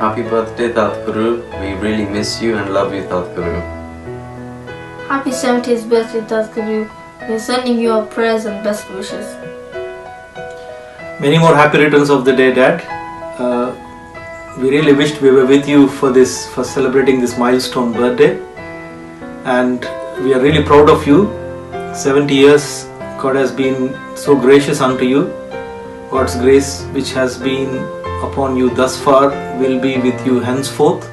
Happy birthday, Tatguru. We really miss you and love you, Tatguru. Happy 70th birthday, Tatguru. We're sending you our prayers and best wishes. Many more happy returns of the day, Dad. We really wished we were with you for celebrating this milestone birthday, and we are really proud of you. 70 years, God has been so gracious unto you. God's grace which has been upon you thus far will be with you henceforth.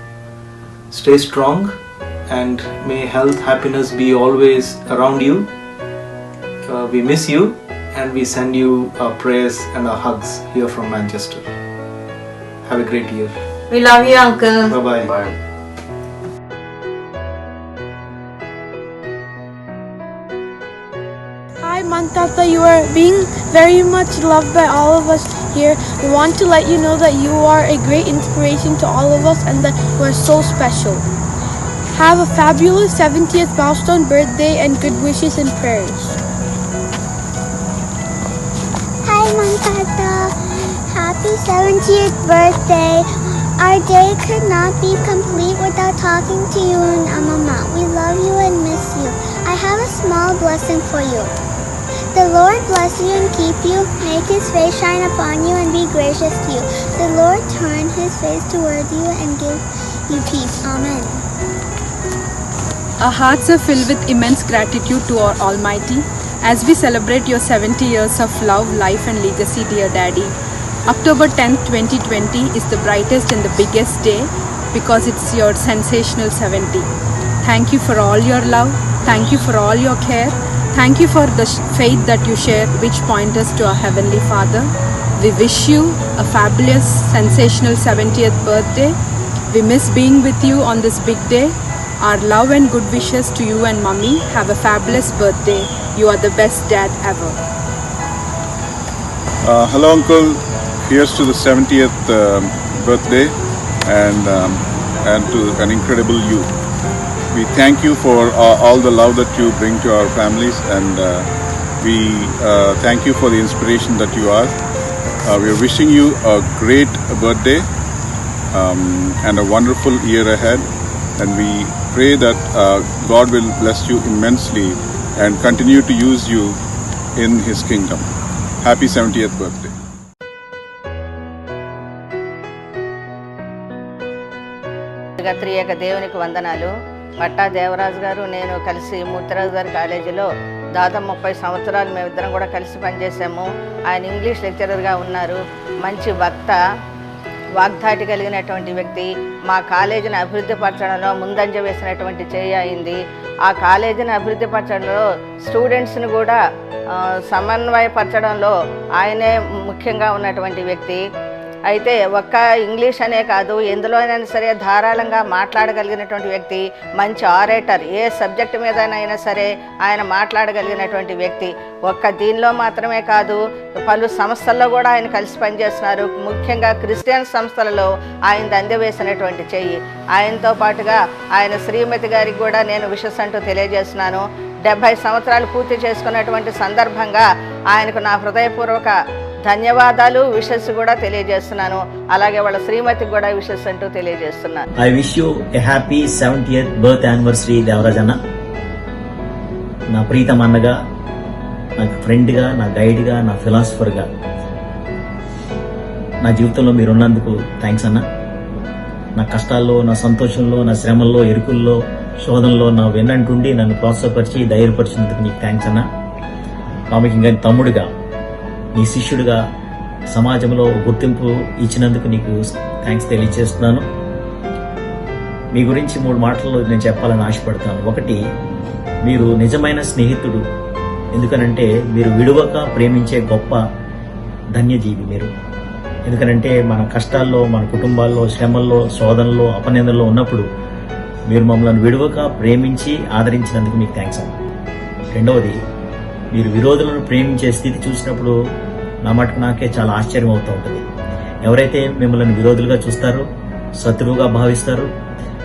Stay strong, and may health, happiness be always around you. We miss you, and we send you our prayers and our hugs here from Manchester. Have a great year. We love you, Uncle. Bye-bye. Bye. Hi, Mantata. You are being very much loved by all of us here. We want to let you know that you are a great inspiration to all of us and that you are so special. Have a fabulous 70th milestone birthday and good wishes and prayers. Hi, Mantata. Happy 70th birthday. Our day could not be complete without talking to you and Mama. We love you and miss you. I have a small blessing for you. The Lord bless you and keep you, make His face shine upon you and be gracious to you. The Lord turn His face toward you and give you peace. Amen. Our hearts are filled with immense gratitude to our Almighty as we celebrate your 70 years of love, life and legacy, dear Daddy. October 10th, 2020 is the brightest and the biggest day because it's your sensational 70. Thank you for all your love. Thank you for all your care. Thank you for the faith that you share, which point us to our Heavenly Father. We wish you a fabulous, sensational 70th birthday. We miss being with you on this big day. Our love and good wishes to you and Mummy. Have a fabulous birthday. You are the best dad ever. Hello, Uncle. Here's to the 70th birthday and to an incredible you. We thank you for all the love that you bring to our families, and we thank you for the inspiration that you are. We are wishing you a great birthday and a wonderful year ahead, and we pray that God will bless you immensely and continue to use you in His kingdom. Happy 70th birthday. త్రియేక దేవునికి వందనాలు. పట్టా దేవరాజు గారు నేను కలిసి మూర్తిరాజు గారి కాలేజీలో దాదాపు 30 సంవత్సరాలు మేమిద్దరం కూడా కలిసి పనిచేసాము. ఆయన ఇంగ్లీష్ లెక్చరర్గా ఉన్నారు. మంచి వక్త, వాగ్దాటి కలిగినటువంటి వ్యక్తి. మా కాలేజీని అభివృద్ధి పరచడంలో ముందంజ వేసినటువంటి చేయి అయింది. ఆ కాలేజీని అభివృద్ధి పరచడంలో స్టూడెంట్స్ని కూడా సమన్వయపరచడంలో ఆయనే ముఖ్యంగా ఉన్నటువంటి వ్యక్తి. అయితే ఒక్క ఇంగ్లీష్ అనే కాదు, ఎందులోనైనా సరే ధారాళంగా మాట్లాడగలిగినటువంటి వ్యక్తి. మంచి ఆరేటర్, ఏ సబ్జెక్ట్ మీదనైనా సరే ఆయన మాట్లాడగలిగినటువంటి వ్యక్తి. ఒక్క దీనిలో మాత్రమే కాదు, పలు సంస్థల్లో కూడా ఆయన కలిసి పనిచేస్తున్నారు. ముఖ్యంగా క్రిస్టియన్ సంస్థలలో ఆయన అందవేసినటువంటి చెయ్యి. ఆయనతో పాటుగా ఆయన శ్రీమతి గారికి కూడా నేను విషెస్ అంటూ తెలియజేస్తున్నాను. 70 సంవత్సరాలు పూర్తి చేసుకున్నటువంటి సందర్భంగా ఆయనకు నా హృదయపూర్వక ధన్యవాదాలు, విషెస్ కూడా తెలియజేస్తున్నాను. అలాగే వాళ్ళ శ్రీమతికి కూడా విషెస్ అంటూ తెలియజేస్తున్నాను. I wish you a happy 70th birth anniversary Devaraj అన్న. నా ప్రీతం అన్నగా, నా ఫ్రెండ్గా, నా గైడ్గా, నా ఫిలాసఫర్గా నా జీవితంలో మీరున్నందుకు థ్యాంక్స్ అన్న. నా కష్టాల్లో, నా సంతోషంలో, నా శ్రమల్లో, ఎరుకుల్లో, శోధనలో నా వెన్నంటుండి నన్ను ప్రోత్సాహపరిచి ధైర్యపరిచినందుకు నీకు థ్యాంక్స్ అన్న. ప్రాముఖ్యంగా తమ్ముడిగా, నీ శిష్యుడిగా సమాజంలో గుర్తింపు ఇచ్చినందుకు నీకు థ్యాంక్స్ తెలియజేస్తున్నాను. మీ గురించి 3 మాటల్లో నేను చెప్పాలని ఆశపడతాను. ఒకటి, మీరు నిజమైన స్నేహితుడు. ఎందుకనంటే మీరు విడువక ప్రేమించే గొప్ప ధన్యజీవి మీరు. ఎందుకనంటే మన కష్టాల్లో, మన కుటుంబాల్లో, శ్రమల్లో, శోధనలో, అపనిందల్లో ఉన్నప్పుడు మీరు మమ్మల్ని విడువక ప్రేమించి ఆదరించినందుకు మీకు థ్యాంక్స్ అన్న. రెండవది, మీరు విరోధులను ప్రేమించే స్థితి చూసినప్పుడు నా మటుకు నాకే చాలా ఆశ్చర్యం అవుతూ ఉంటుంది. ఎవరైతే మిమ్మల్ని విరోధులుగా చూస్తారో, శత్రువుగా భావిస్తారో,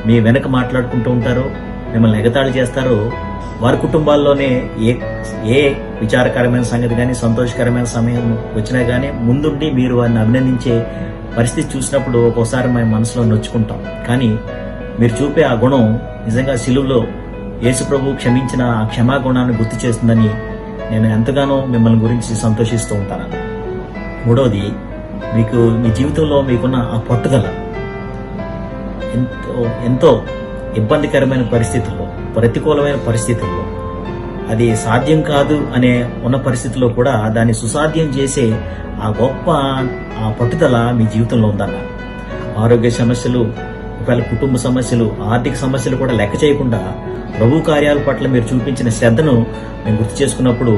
మీ వెనక మాట్లాడుకుంటూ ఉంటారో, మిమ్మల్ని ఎగతాళి చేస్తారో, వారి కుటుంబాల్లోనే ఏ విచారకరమైన సంగతి కానీ, సంతోషకరమైన సమయం వచ్చినా కానీ ముందుండి మీరు వారిని అభినందించే పరిస్థితి చూసినప్పుడు ఒక్కోసారి మేము మనసులో నొచ్చుకుంటాం. కానీ మీరు చూపే ఆ గుణం నిజంగా సిలువలో యేసు ప్రభువు క్షమించిన ఆ క్షమాగుణాన్ని గుర్తు చేస్తుందని నేను ఎంతగానో మిమ్మల్ని గురించి సంతోషిస్తూ ఉంటాను. మూడవది, మీకు మీ జీవితంలో మీకున్న ఆ పట్టుదల ఎంతో ఇబ్బందికరమైన పరిస్థితుల్లో, ప్రతికూలమైన పరిస్థితుల్లో, అది సాధ్యం కాదు అనే ఉన్న పరిస్థితుల్లో కూడా దాన్ని సుసాధ్యం చేసే ఆ గొప్ప ఆ పట్టుదల మీ జీవితంలో ఉందన్న. ఆరోగ్య సమస్యలు, ఒకవేళ కుటుంబ సమస్యలు, ఆర్థిక సమస్యలు కూడా లెక్క చేయకుండా ప్రభు కార్యాల పట్ల మీరు చూపించిన శ్రద్ధను మేము గుర్తు చేసుకున్నప్పుడు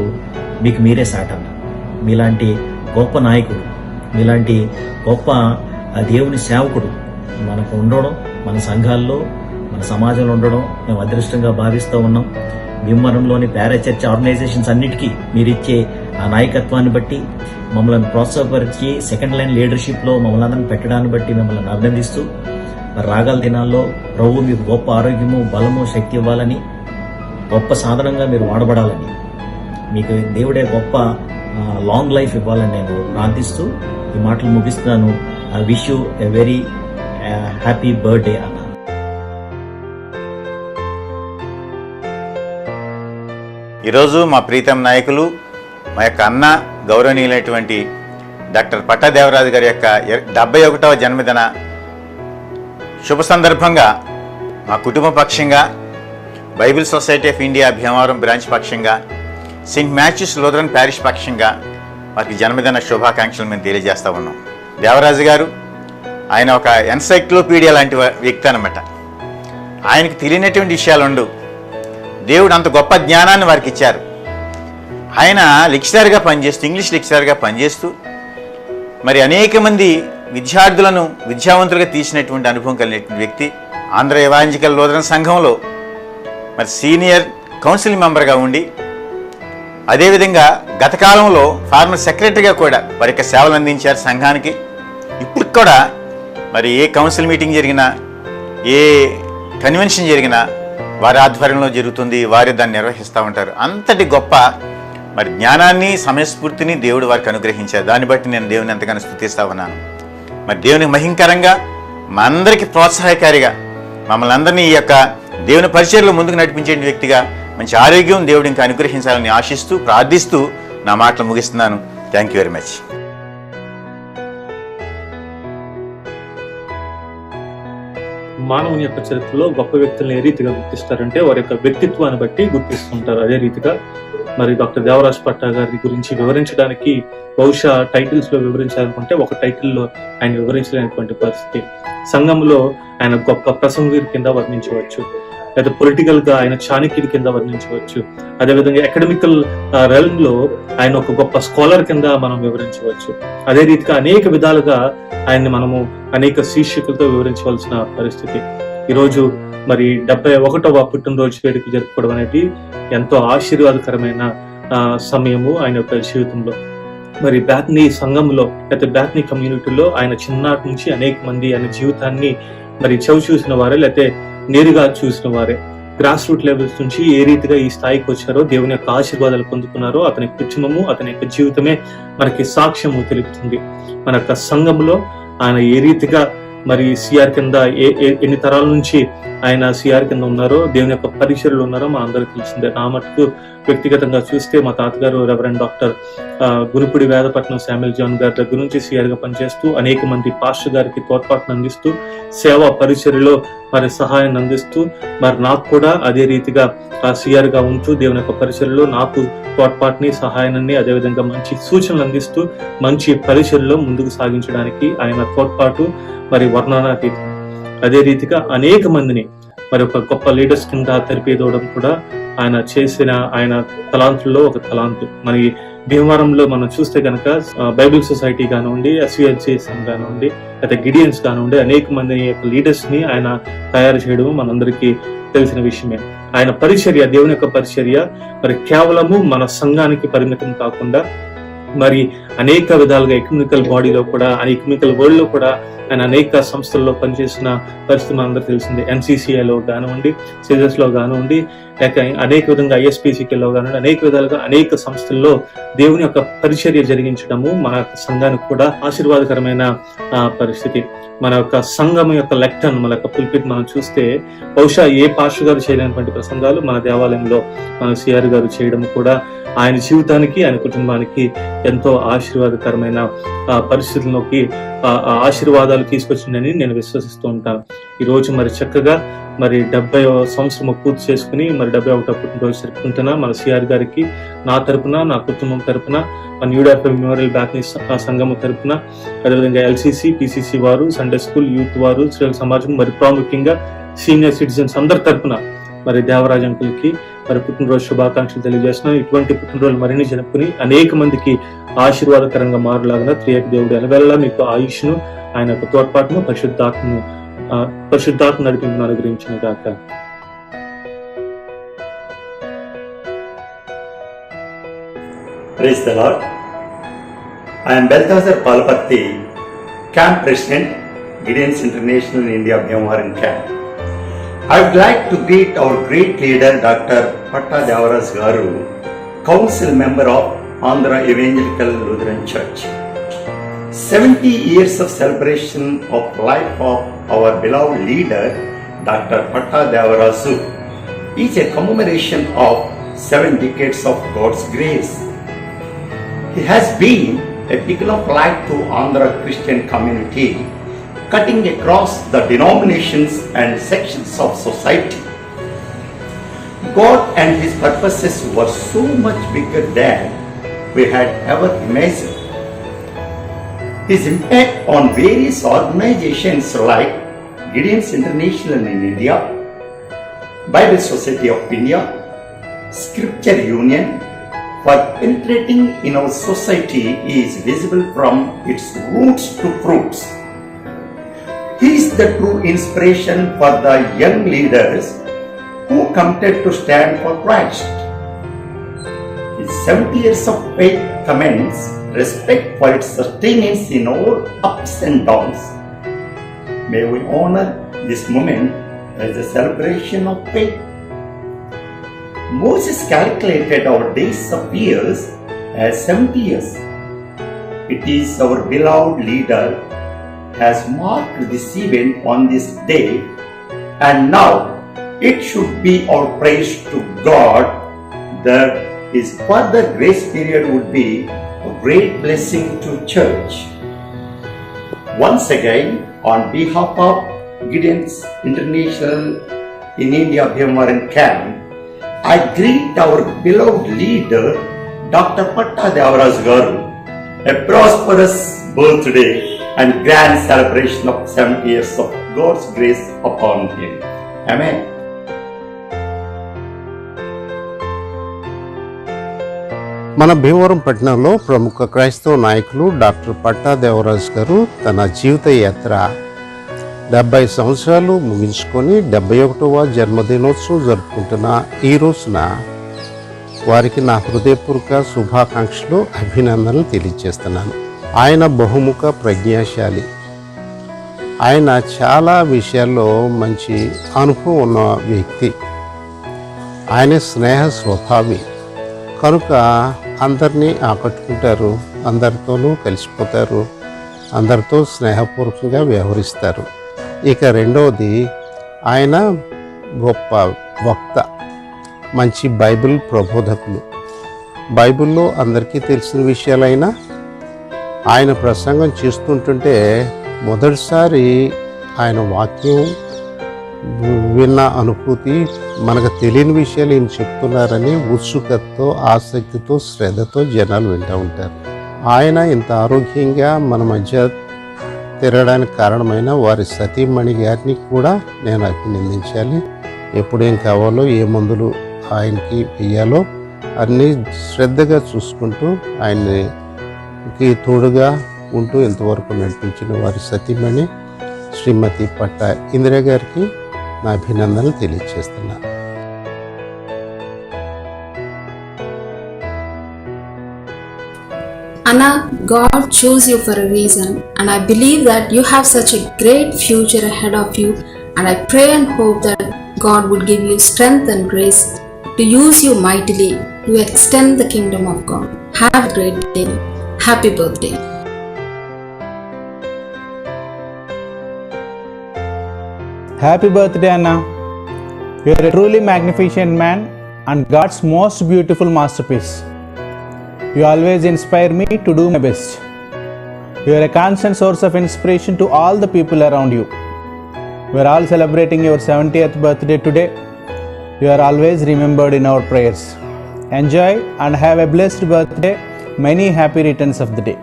మీకు మీరే సాటన్న. మీలాంటి గొప్ప నాయకుడు, మీలాంటి గొప్ప దేవుని సేవకుడు మనకు ఉండడం, మన సంఘాల్లో, మన సమాజంలో ఉండడం మేము అదృష్టంగా భావిస్తూ ఉన్నాం. భీమవరంలోని పారాచర్చ్ ఆర్గనైజేషన్స్ అన్నిటికీ మీరిచ్చే ఆ నాయకత్వాన్ని బట్టి, మమ్మల్ని ప్రోత్సాహపరిచి సెకండ్ లైన్ లీడర్షిప్లో మమ్మల్ని అందరిని పెట్టడాన్ని బట్టి మిమ్మల్ని అభినందిస్తూ, రాగల దినాల్లో ప్రభు మీకు గొప్ప ఆరోగ్యము, బలము, శక్తి ఇవ్వాలని, గొప్ప సాధనంగా మీరు వాడబడాలని, మీకు దేవుడే గొప్ప లాంగ్ లైఫ్ ఇవ్వాలని నేను ప్రార్థిస్తూ ఈ మాటలు ముగిస్తున్నాను. I wish you a very happy birthday అన్న. ఈరోజు మా ప్రీతం నాయకులు, మా యొక్క అన్న, గౌరవనీయులైనటువంటి డాక్టర్ పట్టా దేవరాజు గారి యొక్క 71వ జన్మదిన శుభ సందర్భంగా మా కుటుంబ పక్షంగా, Bible society of India Bhimavaram branch పక్షంగా, సెయింట్ మ్యాథ్యూస్ లూథరన్ ప్యారిష్ పక్షంగా వారికి జన్మదిన శుభాకాంక్షలు మేము తెలియజేస్తూ ఉన్నాం. దేవరాజు గారు ఆయన ఒక ఎన్సైక్లోపీడియా లాంటి వ్యక్తి అనమాట. ఆయనకు తెలియనటువంటి విషయాలు ఉండవు. దేవుడు అంత గొప్ప జ్ఞానాన్ని వారికి ఇచ్చారు. ఆయన లెక్చరర్గా పనిచేస్తూ, ఇంగ్లీష్ లెక్చరర్గా పనిచేస్తూ మరి అనేక మంది విద్యార్థులను విద్యావంతులుగా తీసినటువంటి అనుభవం కలిగినటువంటి వ్యక్తి. ఆంధ్ర ఎవాంజికల్ లూథరన్ సంఘంలో మరి సీనియర్ కౌన్సిల్ మెంబర్గా ఉండి, అదేవిధంగా గత కాలంలో ఫార్మర్ సెక్రటరీగా కూడా వారి యొక్క సేవలు అందించారు సంఘానికి. ఇప్పుడు కూడా మరి ఏ కౌన్సిల్ మీటింగ్ జరిగినా, ఏ కన్వెన్షన్ జరిగినా వారి ఆధ్వర్యంలో జరుగుతుంది, వారి దాన్ని నిర్వహిస్తూ ఉంటారు. అంతటి గొప్ప మరి జ్ఞానాన్ని, సమయస్ఫూర్తిని దేవుడు వారికి అనుగ్రహించారు. దాన్ని బట్టి నేను దేవుని ఎంతగానో స్తుతిస్తా ఉన్నాను. మరి దేవునికి మహింకరంగా, మా అందరికీ ప్రోత్సాహకారిగా, మమ్మల్ని అందరినీ ఈ యొక్క దేవుని పరిచర్యలో ముందుకు నడిపించే వ్యక్తిగా మంచి ఆరోగ్యం దేవుడు ఇంకా అనుగ్రహించాలని ఆశిస్తూ ప్రార్థిస్తూ నా మాటలు ముగిస్తున్నాను. Thank you very much. మానవుని యొక్క చరిత్రలో గొప్ప వ్యక్తులను ఏ రీతిగా గుర్తిస్తారంటే వారి యొక్క వ్యక్తిత్వాన్ని బట్టి గుర్తిస్తుంటారు. అదే రీతిగా మరి డాక్టర్ దేవరాజ్ పట్టా గారి గురించి వివరించడానికి బహుశా టైటిల్స్ లో వివరించాలనుకుంటే ఒక టైటిల్లో ఆయన వివరించలేనటువంటి పరిస్థితి. సంఘంలో ఆయన గొప్ప ప్రసంగికుడి కింద వర్ణించవచ్చు, లేదా పొలిటికల్ గా ఆయన చాణక్యుడి కింద వర్ణించవచ్చు. అదేవిధంగా అకాడమికల్ రెల్మ్ లో ఆయన ఒక గొప్ప స్కాలర్ కింద మనం వివరించవచ్చు. అదే రీతిగా అనేక విధాలుగా ఆయన్ని మనము అనేక శీర్షికలతో వివరించవలసిన పరిస్థితి. ఈరోజు మరి 71వ పుట్టినరోజు వేడుక జరుపుకోవడం అనేది ఎంతో ఆశీర్వాదకరమైన సమయము ఆయన యొక్క జీవితంలో. మరి బ్యాత్నీ సంఘంలో లేకపోతే బ్యాత్నీ కమ్యూనిటీలో ఆయన చిన్ననాటి నుంచి అనేక మంది ఆయన జీవితాన్ని మరి చవి చూసిన వారే లేకపోతే నేరుగా చూసిన వారే. గ్రాస్ రూట్ లెవెల్స్ నుంచి ఏ రీతిగా ఈ స్థాయికి వచ్చారో, దేవుని యొక్క ఆశీర్వాదాలు పొందుకున్నారో అతని కుటుంబము అతని యొక్క జీవితమే మనకి సాక్ష్యము తెలుపుతుంది. మన యొక్క సంఘంలో ఆయన ఏ రీతిగా మరి సిఆర్ కింద ఎన్ని తరాల నుంచి ఆయన సిఆర్ కింద ఉన్నారో, దేవుని యొక్క పరిచర్యలు ఉన్నారో మా అందరికీ తెలిసిందే. నా మటుకు వ్యక్తిగతంగా చూస్తే మా తాతగారు రెవరెండ్ డాక్టర్ గురుపుడి వేదపట్నం శామ్యుల్ జాన్ గారి దగ్గర నుంచి సిఆర్ గా పనిచేస్తూ అనేక మంది పాస్టర్ గారికి తోడ్పాటును అందిస్తూ సేవా పరిచర్యలో మరి సహాయాన్ని అందిస్తూ మరి నాకు కూడా అదే రీతిగా సిఆర్ గా ఉంటూ దేవుని యొక్క పరిచర్యలో నాకు తోడ్పాటుని సహాయాన్ని అదేవిధంగా మంచి సూచనలు అందిస్తూ మంచి పరిచర్యలో ముందుకు సాగించడానికి ఆయన తోడ్పాటు మరి వర్ణనాతీతం. అదే రీతిగా అనేక మందిని మరి ఒక గొప్ప లీడర్స్ కింద తెరిపేదవడం కూడా ఆయన చేసిన ఆయన తలాంతుల్లో ఒక తలాంతు. మరి భీమవరంలో మనం చూస్తే కనుక బైబిల్ సొసైటీ కానివ్వండి, అసోసియేషన్ కానివ్వండి, లేదా గిడియన్స్ కానివ్వండి, అనేక మంది యొక్క లీడర్స్ ని ఆయన తయారు చేయడం మనందరికీ తెలిసిన విషయమే. ఆయన పరిచర్య, దేవుని యొక్క పరిచర్య మరి కేవలము మన సంఘానికి పరిమితం కాకుండా మరి అనేక విధాలుగా ఎకనామికల్ బాడీలో కూడా, ఎకనామికల్ వరల్డ్ లో కూడా ఆయన అనేక సంస్థల్లో పనిచేసిన పరిస్థితి మనందరికీ తెలిసింది. NCCIలో కానివ్వండి, CSS లో కానివ్వండి, లేక అనేక విధంగా ISPCKలో కానివ్వండి, అనేక విధాలుగా అనేక సంస్థల్లో దేవుని యొక్క పరిచర్య జరిగించడము మన యొక్క సంఘానికి కూడా ఆశీర్వాదకరమైన పరిస్థితి. మన యొక్క సంఘం యొక్క లెక్టన్, మన యొక్క పుల్పిట్ మనం చూస్తే బహుశా ఏ పాస్టర్ గారు చేయలేనటువంటి ప్రసంగాలు మన దేవాలయంలో మన సిఆర్ గారు చేయడం కూడా ఆయన జీవితానికి ఆయన కుటుంబానికి ఎంతో ఆశీర్వాదకరమైన పరిస్థితుల్లోకి ఆశీర్వాదాలు తీసుకొచ్చిందని నేను విశ్వసిస్తూ ఉంటాను. ఈరోజు మరి చక్కగా మరి 70వ సంవత్సరం పూర్తి చేసుకుని మరి 71వ పుట్టినరోజు జరుపుకుంటున్నా మన సిఆర్ గారికి నా తరపున, నా కుటుంబం తరపున, మన యూడాఫ్ మెమోరియల్ బ్యాత్నీ సంఘం తరపున, అదేవిధంగా LCC, PCC వారు, సండే స్కూల్, యూత్ వారు, స్త్రీల సమాజం, మరి ప్రాముఖ్యంగా సీనియర్ సిటిజన్స్ అందరి తరపున మరి దేవరాజ్ అంకుల్కి మరి పుట్టినరోజు శుభాకాంక్షలు తెలియజేస్తున్నాను. ఇటువంటి పుట్టినరోజు మరిన్ని జరుపుకుని అనేక మందికి ఆశీర్వాదకరంగా మారులాగా త్రియేక దేవుడు ఎనవేళలా మీకు ఆయుష్ను, ఆయన యొక్క తోడ్పాటును, పరిశుద్ధాత్మ నడిపింపును అనుగ్రహించిన గాక. Praise the Lord. I am Balthazar Palpatti, Camp President, Gideons International in India, Bhimavaram Camp. I would like to greet our great leader, Dr. Patta Devaraj Garu, Council Member of Andhra Evangelical Lutheran Church. 70 years of celebration of life of our beloved leader, Dr. Patta Devaraju, is a commemoration of 7 decades of God's grace. He has been a beacon of light to Andhra Christian community, cutting across the denominations and sections of society. God and His purposes were so much bigger than we had ever imagined. His impact on various organizations like Gideons International in India, Bible Society of India, Scripture Union, for penetrating in our society is visible from its roots to fruits. He is the true inspiration for the young leaders who committed to stand for Christ. His 70 years of faith commends respect for its sustenance in all ups and downs. May we honor this moment as a celebration of faith. Moses calculated our days of years as 70 years. It is our beloved leader has marked this event on this day, and now it should be our praise to God that His further grace period would be a great blessing to church. Once again, on behalf of Gideon's International in India Bhimavaram Camp, I greet our beloved leader, Dr. Patta Devaraj Garu, a prosperous birthday and grand celebration of 70 years of God's grace upon him. Amen. మన భీమవరం పట్టణంలో ప్రముఖ క్రైస్తవ నాయకులు doctor పట్టా దేవరాజ్ గారు తన జీవిత యాత్ర 70 సంవత్సరాలు ముగించుకొని 71వ జన్మదినోత్సవం జరుపుకుంటున్న ఈ రోజున వారికి నా హృదయపూర్వక శుభాకాంక్షలు అభినందనలు తెలియజేస్తున్నాను. ఆయన బహుముఖ ప్రజ్ఞాశాలి. ఆయన చాలా విషయాల్లో మంచి అనుభవం ఉన్న వ్యక్తి. ఆయన స్నేహ స్వభావి కనుక అందరినీ ఆకట్టుకుంటారు, అందరితోనూ కలిసిపోతారు, అందరితో స్నేహపూర్వకంగా వ్యవహరిస్తారు. ఇక రెండవది, ఆయన గొప్ప వక్త, మంచి బైబిల్ ప్రబోధకులు. బైబిల్లో అందరికీ తెలిసిన విషయాలైనా ఆయన ప్రసంగం చేస్తుంటుంటే మొదటిసారి ఆయన వాక్యం విన్న అనుభూతి, మనకు తెలియని విషయాలు ఈయన చెప్తున్నారని ఉత్సుకతతో, ఆసక్తితో, శ్రద్ధతో జనాలు వింటూ ఉంటారు. ఆయన ఇంత ఆరోగ్యంగా మన మధ్య తిరగడానికి కారణమైన వారి సతీమణి గారిని కూడా నేను అభినందించాలి. ఎప్పుడేం కావాలో, ఏ మందులు ఆయనకి వెయ్యాలో అన్నీ శ్రద్ధగా చూసుకుంటూ ఆయనకి తోడుగా ఉంటూ ఇంతవరకు నడిపించిన వారి సతీమణి శ్రీమతి పట్టా ఇందిరా గారికి నా అభినందనలు తెలియజేస్తున్నాను. Anna, God chose you for a reason, and I believe that you have such a great future ahead of you, and I pray and hope that God would give you strength and grace to use you mightily to extend the kingdom of God. Have a great day. Happy birthday. Happy birthday, Anna. You are a truly magnificent man and God's most beautiful masterpiece. You always inspire me to do my best. You are a constant source of inspiration to all the people around you. We are all celebrating your 70th birthday today. You are always remembered in our prayers. Enjoy and have a blessed birthday. Many happy returns of the day.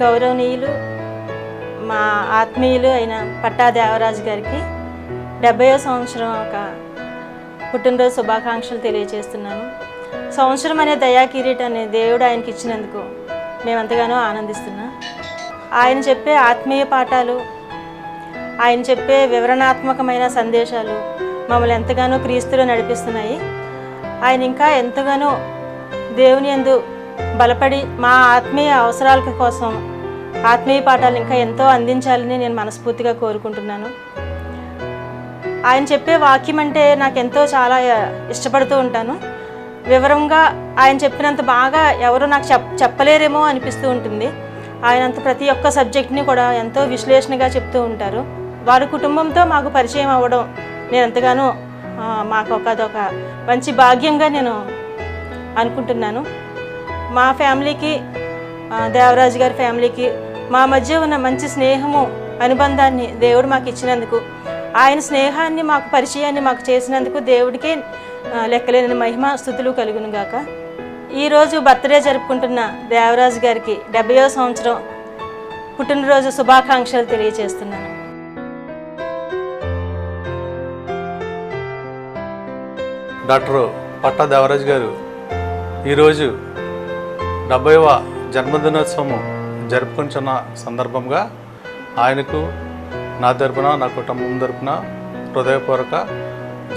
గౌరవనీయులు మా ఆత్మీయులు అయిన పట్టా దేవరాజు గారికి 70వ సంవత్సరం ఒక పుట్టినరోజు శుభాకాంక్షలు తెలియజేస్తున్నాను. సంవత్సరం అనే దయా కిరీటాన్ని దేవుడు ఆయనకి ఇచ్చినందుకు మేమంతగానో ఆనందిస్తున్నాం. ఆయన చెప్పే ఆత్మీయ పాఠాలు, ఆయన చెప్పే వివరణాత్మకమైన సందేశాలు మమ్మల్ని ఎంతగానో క్రీస్తులో నడిపిస్తున్నాయి. ఆయన ఇంకా ఎంతగానో దేవుని యందు బలపడి మా ఆత్మీయ అవసరాల కోసం ఆత్మీయ పాఠాలు ఇంకా ఎంతో అందించాలని నేను మనస్ఫూర్తిగా కోరుకుంటున్నాను. ఆయన చెప్పే వాక్యం అంటే నాకెంతో చాలా ఇష్టపడుతూ ఉంటాను. వివరంగా ఆయన చెప్పినంత బాగా ఎవరు నాకు చెప్పలేరేమో అనిపిస్తూ ఉంటుంది. ఆయనంత ప్రతి ఒక్క సబ్జెక్ట్ని కూడా ఎంతో విశ్లేషణగా చెప్తూ ఉంటారు. వారి కుటుంబంతో మాకు పరిచయం అవ్వడం నేను ఎంతగానో మాకు అదొక మంచి భాగ్యంగా నేను అనుకుంటున్నాను. మా ఫ్యామిలీకి, దేవరాజు గారి ఫ్యామిలీకి మా మధ్య ఉన్న మంచి స్నేహము, అనుబంధాన్ని దేవుడు మాకు ఇచ్చినందుకు, ఆయన స్నేహాన్ని మాకు పరిచయాన్ని మాకు చేసినందుకు దేవుడికే లెక్కలేని మహిమ స్తుతులు కలుగును గాక. ఈరోజు బర్త్డే జరుపుకుంటున్న దేవరాజు గారికి 70వ సంవత్సరం పుట్టినరోజు శుభాకాంక్షలు తెలియజేస్తున్నాను. డాక్టర్ పట్టా దేవరాజు గారు ఈరోజు 70వ జన్మదినోత్సవం జరుపుకుంటున్న సందర్భంగా ఆయనకు నా తరపున, నా కుటుంబం తరపున హృదయపూర్వక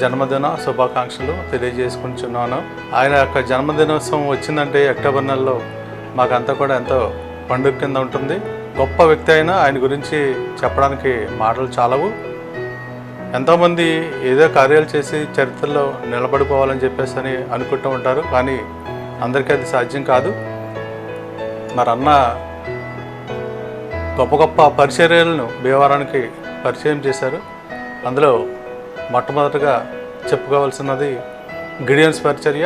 జన్మదిన శుభాకాంక్షలు తెలియజేసుకుంటున్నాను. ఆయన యొక్క జన్మదినోత్సవం వచ్చిందంటే అక్టోబర్ నెలలో మాకంతా కూడా ఎంతో పండుగ కింద ఉంటుంది. గొప్ప వ్యక్తి అయినా ఆయన గురించి చెప్పడానికి మాటలు చాలవు. ఎంతోమంది ఏదో కార్యాలు చేసి చరిత్రలో నిలబడిపోవాలని చెప్పేసి అని అనుకుంటూ ఉంటారు, కానీ అందరికీ అది సాధ్యం కాదు. మరి అన్న గొప్ప గొప్ప పరిచర్యలను భీమవరానికి పరిచయం చేశారు. అందులో మొట్టమొదటిగా చెప్పుకోవాల్సినది గిడియన్స్ పరిచర్య.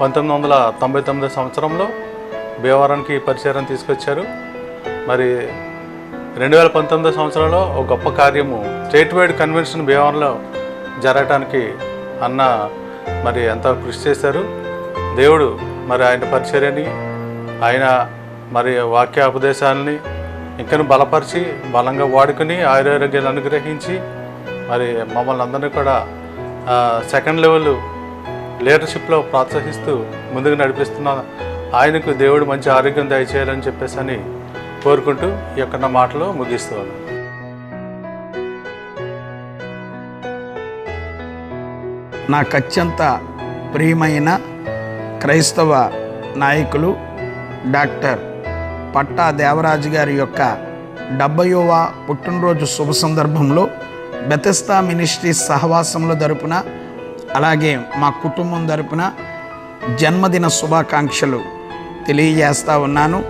1999 సంవత్సరంలో భీమవరానికి పరిచర్యను తీసుకొచ్చారు. మరి 2019 సంవత్సరంలో ఒక గొప్ప కార్యము స్టేట్ వైడ్ కన్వెన్షన్ భీమవరంలో జరగటానికి అన్న మరి ఎంతో కృషి చేశారు. దేవుడు మరి ఆయన పరిచర్యని, ఆయన మరి వాక్యోపదేశాలని ఇంకను బలపరిచి బలంగా వాడుకొని ఆరోగ్యాలు అనుగ్రహించి మరి మమ్మల్ని అందరినీ కూడా సెకండ్ లెవెల్ లీడర్షిప్లో ప్రోత్సహిస్తూ ముందుకు నడిపిస్తున్న ఆయనకు దేవుడు మంచి ఆరోగ్యం దయచేయాలని చెప్పేసి అని కోరుకుంటూ ఈ యొక్క నా మాటలు ముగిస్తున్నాను. నాకు అత్యంత ప్రియమైన క్రైస్తవ నాయకులు డాక్టర్ పట్టా దేవరాజు గారి యొక్క 70వ పుట్టినరోజు శుభ సందర్భంలో బెతెస్దా మినిస్ట్రీస్ సహవాసంలో తరపున అలాగే మా కుటుంబం తరపున జన్మదిన శుభాకాంక్షలు తెలియజేస్తూ ఉన్నాను.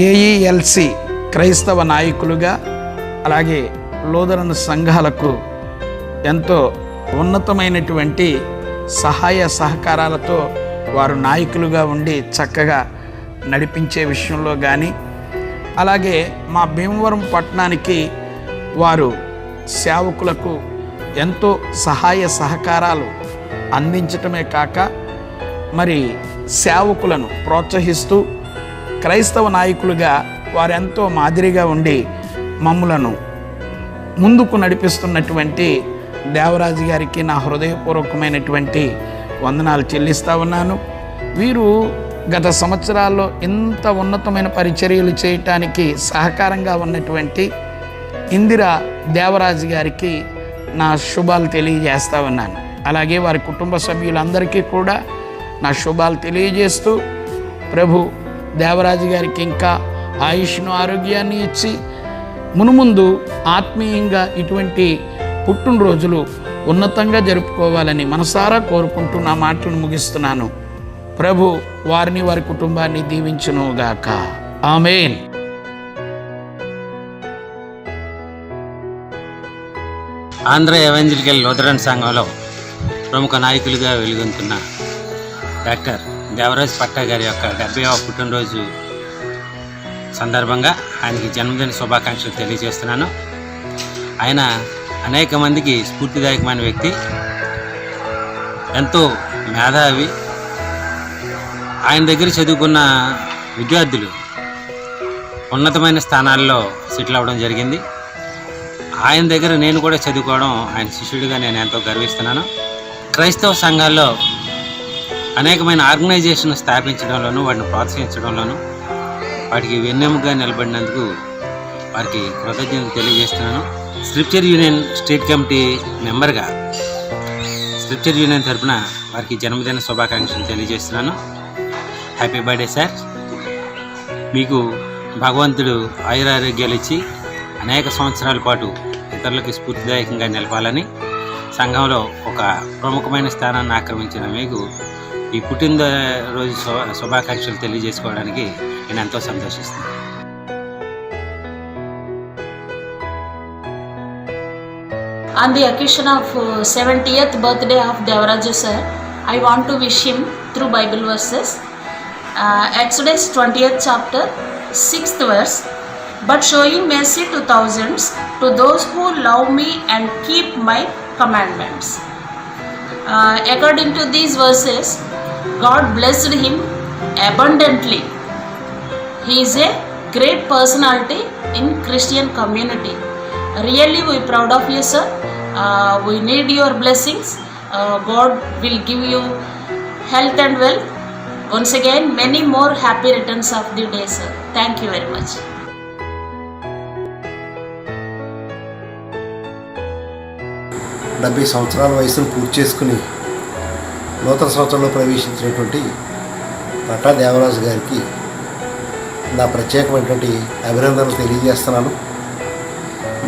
ఏఈఎల్సి క్రైస్తవ నాయకులుగా అలాగే లూథరన్ సంఘాలకు ఎంతో ఉన్నతమైనటువంటి సహాయ సహకారాలతో వారు నాయకులుగా ఉండి చక్కగా నడిపించే విషయంలో కానీ అలాగే మా భీమవరం పట్టణానికి వారు సేవకులకు ఎంతో సహాయ సహకారాలు అందించటమే కాక మరి సేవకులను ప్రోత్సహిస్తూ క్రైస్తవ నాయకులుగా వారెంతో మాదిరిగా ఉండి మమ్ములను ముందుకు నడిపిస్తున్నటువంటి దేవరాజు గారికి నా హృదయపూర్వకమైనటువంటి వందనాలు చెల్లిస్తూ ఉన్నాను. వీరు గత సంవత్సరాల్లో ఇంత ఉన్నతమైన పరిచర్యలు చేయటానికి సహకారంగా ఉన్నటువంటి ఇందిరా దేవరాజు గారికి నా శుభాలు తెలియజేస్తూ ఉన్నాను. అలాగే వారి కుటుంబ సభ్యులందరికీ కూడా నా శుభాలు తెలియజేస్తూ ప్రభు దేవరాజు గారికి ఇంకా ఆయుష్ను ఆరోగ్యాన్ని ఇచ్చి మునుముందు ఆత్మీయంగా ఇటువంటి పుట్టినరోజులు ఉన్నతంగా జరుపుకోవాలని మనసారా కోరుకుంటూ నా మాటలను ముగిస్తున్నాను. ప్రభు వారిని వారి కుటుంబాన్ని దీవించునుగాక. ఆమేన్. ఆంధ్ర ఎవెంజలికల్ లూథరన్ సంఘంలో ప్రముఖ నాయకులుగా వెలుగొందుతున్న డాక్టర్ దేవరాజ్ పట్టా గారి యొక్క 70వ పుట్టినరోజు సందర్భంగా ఆయనకి జన్మదిన శుభాకాంక్షలు తెలియజేస్తున్నాను. ఆయన అనేక మందికి స్ఫూర్తిదాయకమైన వ్యక్తి, ఎంతో మేధావి. ఆయన దగ్గర చదువుకున్న విద్యార్థులు ఉన్నతమైన స్థానాల్లో సెటిల్ అవ్వడం జరిగింది. ఆయన దగ్గర నేను కూడా చదువుకోవడం, ఆయన శిష్యుడిగా నేను ఎంతో గర్విస్తున్నాను. క్రైస్తవ సంఘాల్లో అనేకమైన ఆర్గనైజేషన్ స్థాపించడంలోనూ వాటిని ప్రోత్సహించడంలోనూ వాటికి వెన్నెముకగా నిలబడినందుకు వారికి కృతజ్ఞతలు తెలియజేస్తున్నాను. స్క్రిప్చర్ యూనియన్ స్టేట్ కమిటీ మెంబర్గా స్క్రిప్చర్ యూనియన్ తరఫున వారికి జన్మదిన శుభాకాంక్షలు తెలియజేస్తున్నాను. Happy birthday sir. మీకు భగవంతుడు ఆయురారోగ్యాలు ఇచ్చి అనేక సంవత్సరాల పాటు ఇతరులకు స్ఫూర్తిదాయకంగా నిలపాలని, సంఘంలో ఒక ప్రముఖమైన స్థానాన్ని ఆక్రమించిన మీకు ఈ పుట్టినరోజు శుభాకాంక్షలు తెలియజేసుకోవడానికి నేను ఎంతో సంతోషిస్తున్నాను. On the occasion of 70th birthday of Devaraju sir, I want to wish him through Bible verses. Exodus 20th chapter, 6th verse. But showing mercy to thousands, to those who love me and keep my commandments. According to these verses, God blessed him abundantly. He is a great personality in Christian community. Really, we are proud of you, sir. We need your blessings. God will give you health and wealth. Once again, many more happy returns of the day, sir. Thank you very much. డెబ్బై సంవత్సరాల వయసును పూర్తి చేసుకుని నూతన సంవత్సరంలో ప్రవేశించినటువంటి పట్టా దేవరాజు గారికి నా ప్రత్యేకమైనటువంటి అభినందనలు తెలియజేస్తున్నాను.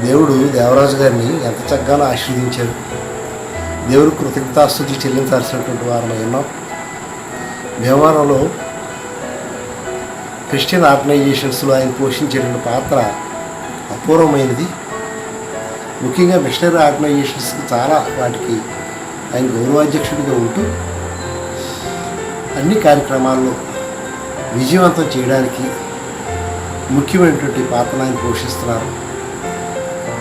దేవుడు దేవరాజు గారిని ఎంత చక్కగా ఆశీర్వదించారు. దేవుడు కృతజ్ఞతాస్తుతి చెల్లించాల్సినటువంటి వారమై ఉన్నాం. భీమవరంలో క్రిస్టియన్ ఆర్గనైజేషన్స్లో ఆయన పోషించేటువంటి పాత్ర అపూర్వమైనది. ముఖ్యంగా మిషనరీ ఆర్గనైజేషన్స్కి చాలా వాటికి ఆయన గౌరవాధ్యక్షుడిగా ఉంటూ అన్ని కార్యక్రమాల్లో విజయవంతం చేయడానికి ముఖ్యమైనటువంటి పాత్ర ఆయన పోషిస్తున్నారు.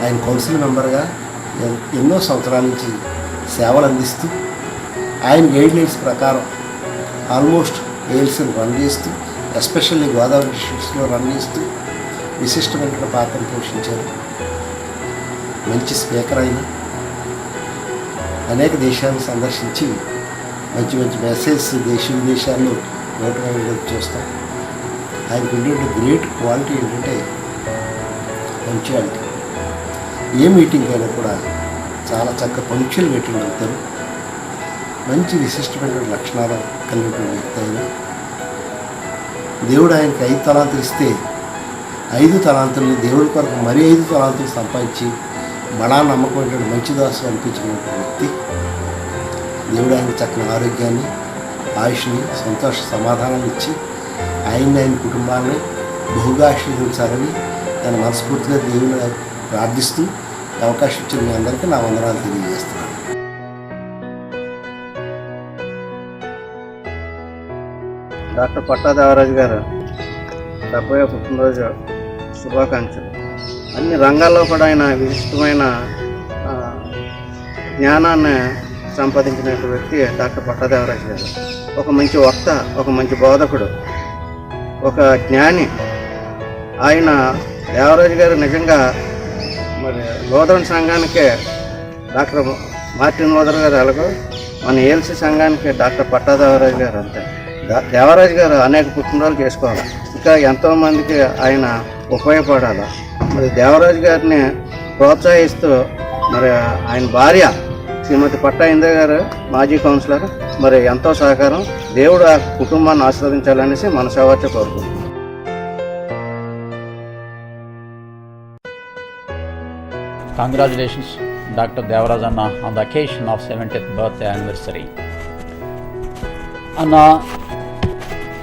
ఆయన కౌన్సిల్ మెంబర్గా ఎన్నో సంవత్సరాల నుంచి సేవలు అందిస్తూ ఆయన గైడ్లైన్స్ ప్రకారం ఆల్మోస్ట్ ఏఎల్సీని రన్ చేస్తూ, ఎస్పెషల్లీ గోదావరి డిస్ట్రిక్ట్స్లో రన్ చేస్తూ విశిష్టమైన పాత్రను పోషించారు. మంచి స్పీకర్ అయిన అనేక దేశాలను సందర్శించి మంచి మంచి మెసేజ్ దేశ విదేశాల్లో నోటిఫై చూస్తాం. ఆయనకు ఉండే గ్రేట్ క్వాలిటీ ఏంటంటే పంక్చువాలిటీ. ఏ మీటింగ్ అయినా కూడా చాలా చక్కగా పంక్చువల్గా అటెండ్ అవుతారు. మంచి విశిష్టమైన లక్షణాలు కలిగినటువంటి వ్యక్తి ఆయన. దేవుడు ఆయనకి 5 తలాంతులు ఇస్తే 5 తలాంతుల్ని దేవుడి కొరకు మరీ 5 తలాంతులు సంపాదించి బడా నమ్మకమైనటువంటి మంచి దాసు అనిపించినటువంటి వ్యక్తి. దేవుడు ఆయన చక్కని ఆరోగ్యాన్ని, ఆయుష్ని, సంతోష సమాధానాన్ని ఇచ్చి ఆయన కుటుంబాన్ని బహుగా ఆశీర్వదించాలని నేను మనస్ఫూర్తిగా దేవుని ప్రార్థిస్తూ అవకాశం ఇచ్చిన మీ అందరికీ నా వందనాలు తెలియజేస్తున్నాను. డాక్టర్ పట్టా దేవరాజు గారు 70వ పుట్టినరోజు శుభాకాంక్షలు. అన్ని రంగాల్లో కూడా ఆయన విశిష్టమైన జ్ఞానాన్ని సంపాదించినటువంటి వ్యక్తి డాక్టర్ పట్టా దేవరాజు గారు. ఒక మంచి వక్త, ఒక మంచి బోధకుడు, ఒక జ్ఞాని. ఆయన దేవరాజు గారు నిజంగా మరి లూథరన్ సంఘానికే డాక్టర్ మార్టిన్ లూథర్ గారు ఎలాగో మన ఏఎల్సీ సంఘానికి డాక్టర్ పట్టా దేవరాజు గారు అంతే. దేవరాజు గారు అనేక పుట్టినరోజులు చేసుకోవాలి, ఇంకా ఎంతోమందికి ఆయన ఉపయోగపడాలి. మరి దేవరాజు గారిని ప్రోత్సహిస్తూ మరి ఆయన భార్య శ్రీమతి పట్టా ఇంద్ర గారు మాజీ కౌన్సిలర్ మరి ఎంతో సహకారం. దేవుడు ఆ కుటుంబాన్ని ఆశీర్వదించాలనేసి మనసావాచ కోరుకుంటున్నాం. Congratulations, Dr. Devaraj Anna, on the occasion of 70th birthday anniversary. Anna,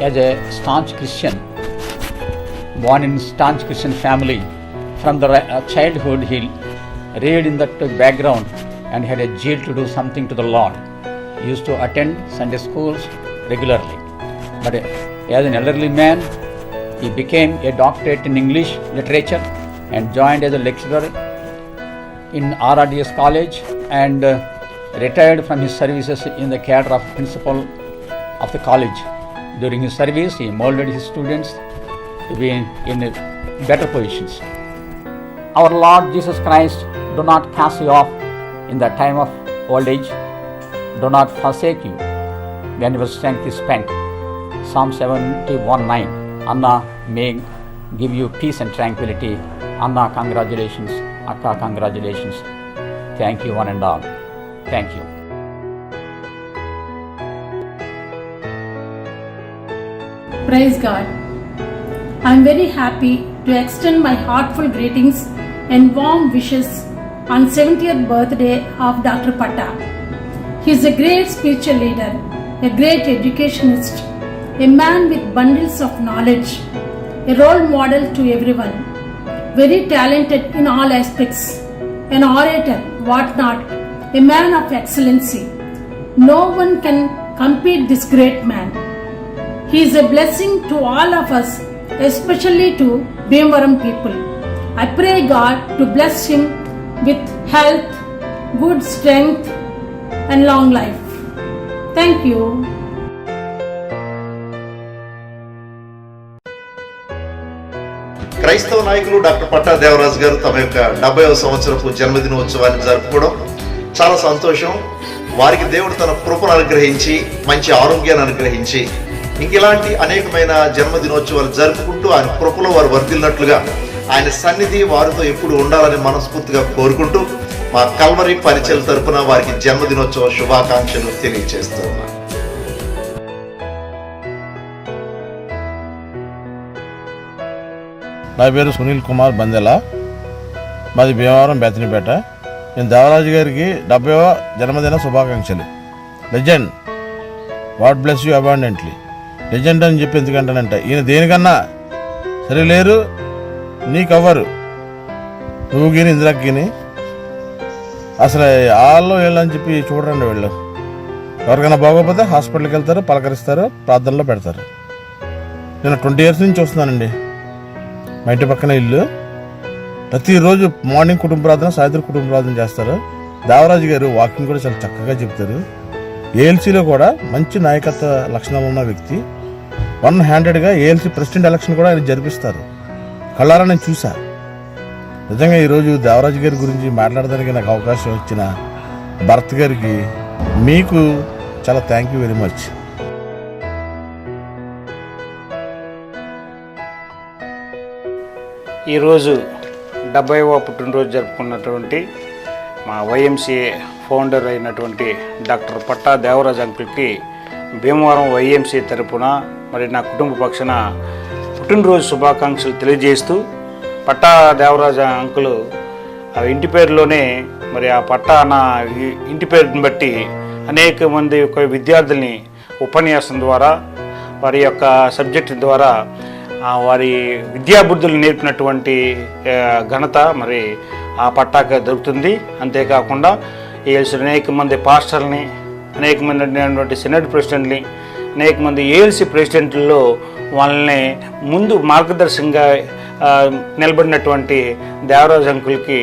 as a staunch Christian, born in staunch Christian family, from the childhood he reared in that background and had a zeal to do something to the Lord. He used to attend Sunday schools regularly. But as an elderly man, he became a doctorate in English literature and joined as a lecturer in RRDS College and retired from his services in the cadre of principal of the college. During his service, he molded his students to be in better positions. Our Lord Jesus Christ do not cast you off in the time of old age, do not forsake you when your strength is spent. Psalm 71:9. Anna may give you peace and tranquility. Anna, congratulations. Akka, congratulations. Thank you one and all. Thank you. Praise God. I am very happy to extend my heartfelt greetings and warm wishes on 70th birthday of Dr. Patta. He is a great spiritual leader, a great educationist, a man with bundles of knowledge, a role model to everyone, very talented in all aspects, an orator, what not, a man of excellency. No one can compete this great man. He is a blessing to all of us, especially to Bhimavaram people. I pray God to bless him with health, good strength and long life. Thank you. క్రైస్తవ నాయకులు doctor Patta Devaraju గారు తమ యొక్క 70వ సంవత్సరపు జన్మదినోత్సవాన్ని జరుపుకోవడం చాలా సంతోషం. వారికి దేవుడు తన కృపను అనుగ్రహించి మంచి ఆరోగ్యాన్ని అనుగ్రహించి ఇంక ఇలాంటి అనేకమైన జన్మదినోత్సవాలు జరుపుకుంటూ ఆయన కృపలో వారు వర్ధిల్లినట్లుగా ఆయన సన్నిధి వారితో ఎప్పుడు ఉండాలని మనస్ఫూర్తిగా కోరుకుంటూ మా కల్వరి పరిచయల తరపున వారికి జన్మదినోత్సవ శుభాకాంక్షలు తెలియజేస్తూ ఉన్నాను. నా పేరు సునీల్ కుమార్ బందెల, మాది భీమవరం బేతనిపేట. నేను దేవరాజు గారికి 70వ జన్మదిన శుభాకాంక్షలు. Legend, God bless you abundantly. Legend అని చెప్పి ఎందుకంటానంటే ఈయన దేనికన్నా సరే లేరు నీకెవ్వరు, నువ్వు గిని ఇందిరాకి గిని అసలు వాళ్ళు వీళ్ళని చెప్పి చూడండి. వీళ్ళు ఎవరికైనా బాగోకపోతే హాస్పిటల్కి వెళ్తారు, పలకరిస్తారు, ప్రార్థనలో పెడతారు. నేను 20 years నుంచి చూస్తున్నానండి. మా ఇంటి పక్కన ఇల్లు ప్రతిరోజు మార్నింగ్ కుటుంబ ప్రార్థన, సాయంత్రం కుటుంబ ప్రార్థన చేస్తారు. దేవరాజు గారు వాకింగ్ కూడా చాలా చక్కగా చెప్తారు. ఏఎల్సీలో కూడా మంచి నాయకత్వ లక్షణాలు ఉన్న వ్యక్తి. 100%గా ఏఎల్సీ ప్రెసిడెంట్ ఎలక్షన్ కూడా ఆయన జరిపిస్తారు. కళ్ళారా నేను చూసా. నిజంగా ఈరోజు దేవరాజు గారి గురించి మాట్లాడడానికి నాకు అవకాశం ఇచ్చిన భరత్ గారికి మీకు చాలా థ్యాంక్ యూ వెరీ మచ్. ఈరోజు 70వ పుట్టినరోజు జరుపుకున్నటువంటి మా వైఎంసీఏ ఫౌండర్ అయినటువంటి డాక్టర్ పట్టా దేవరాజ్ అంకుల్కి భీమవరం వైఎంసీ తరపున మరి నా కుటుంబ పక్షాన పుట్టినరోజు శుభాకాంక్షలు తెలియజేస్తూ, పట్టా దేవరాజ్ అంకులు ఆ ఇంటి పేరులోనే మరి ఆ పట్టా అన్న ఇంటి పేరుని బట్టి అనేక మంది యొక్క విద్యార్థుల్ని ఉపన్యాసం ద్వారా వారి యొక్క సబ్జెక్టు ద్వారా వారి విద్యాబుద్ధులు నేర్పినటువంటి ఘనత మరి ఆ పట్టాక దొరుకుతుంది. అంతేకాకుండా ఏఎల్సీ అనేక మంది పాస్టర్ని, అనేక మంది సెనెట్ ప్రెసిడెంట్ని, అనేక మంది ఏఎల్సీ ప్రెసిడెంట్లలో వాళ్ళని ముందు మార్గదర్శకంగా నిలబడినటువంటి దేవరాజ్ అంకుల్కి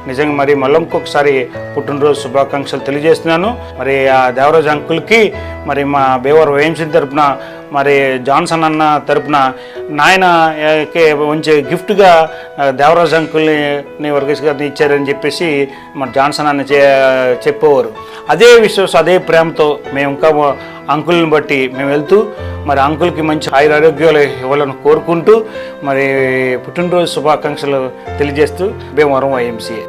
నిజంగా మరి మళ్ళీ ఇంకొకసారి పుట్టినరోజు శుభాకాంక్షలు తెలియజేస్తున్నాను. మరి ఆ దేవరాజ్ అంకుల్కి మరి మా భీమవరం వైఎంసీ తరపున మరి జాన్సన్ అన్న తరపున నాయనకి మంచి గిఫ్ట్గా దేవరాజ్ అంకుల్ని వర్గీస్ గారిని ఇచ్చారని చెప్పేసి మన జాన్సన్ అన్న చెప్పేవారు. అదే విశ్వాసం, అదే ప్రేమతో మేము ఇంకా అంకుల్ని బట్టి మేము వెళ్తూ మరి అంకుల్కి మంచి ఆరోగ్యాలు ఇవ్వాలని కోరుకుంటూ మరి పుట్టినరోజు శుభాకాంక్షలు తెలియజేస్తూ భీమవరం వైఎంసీఏ.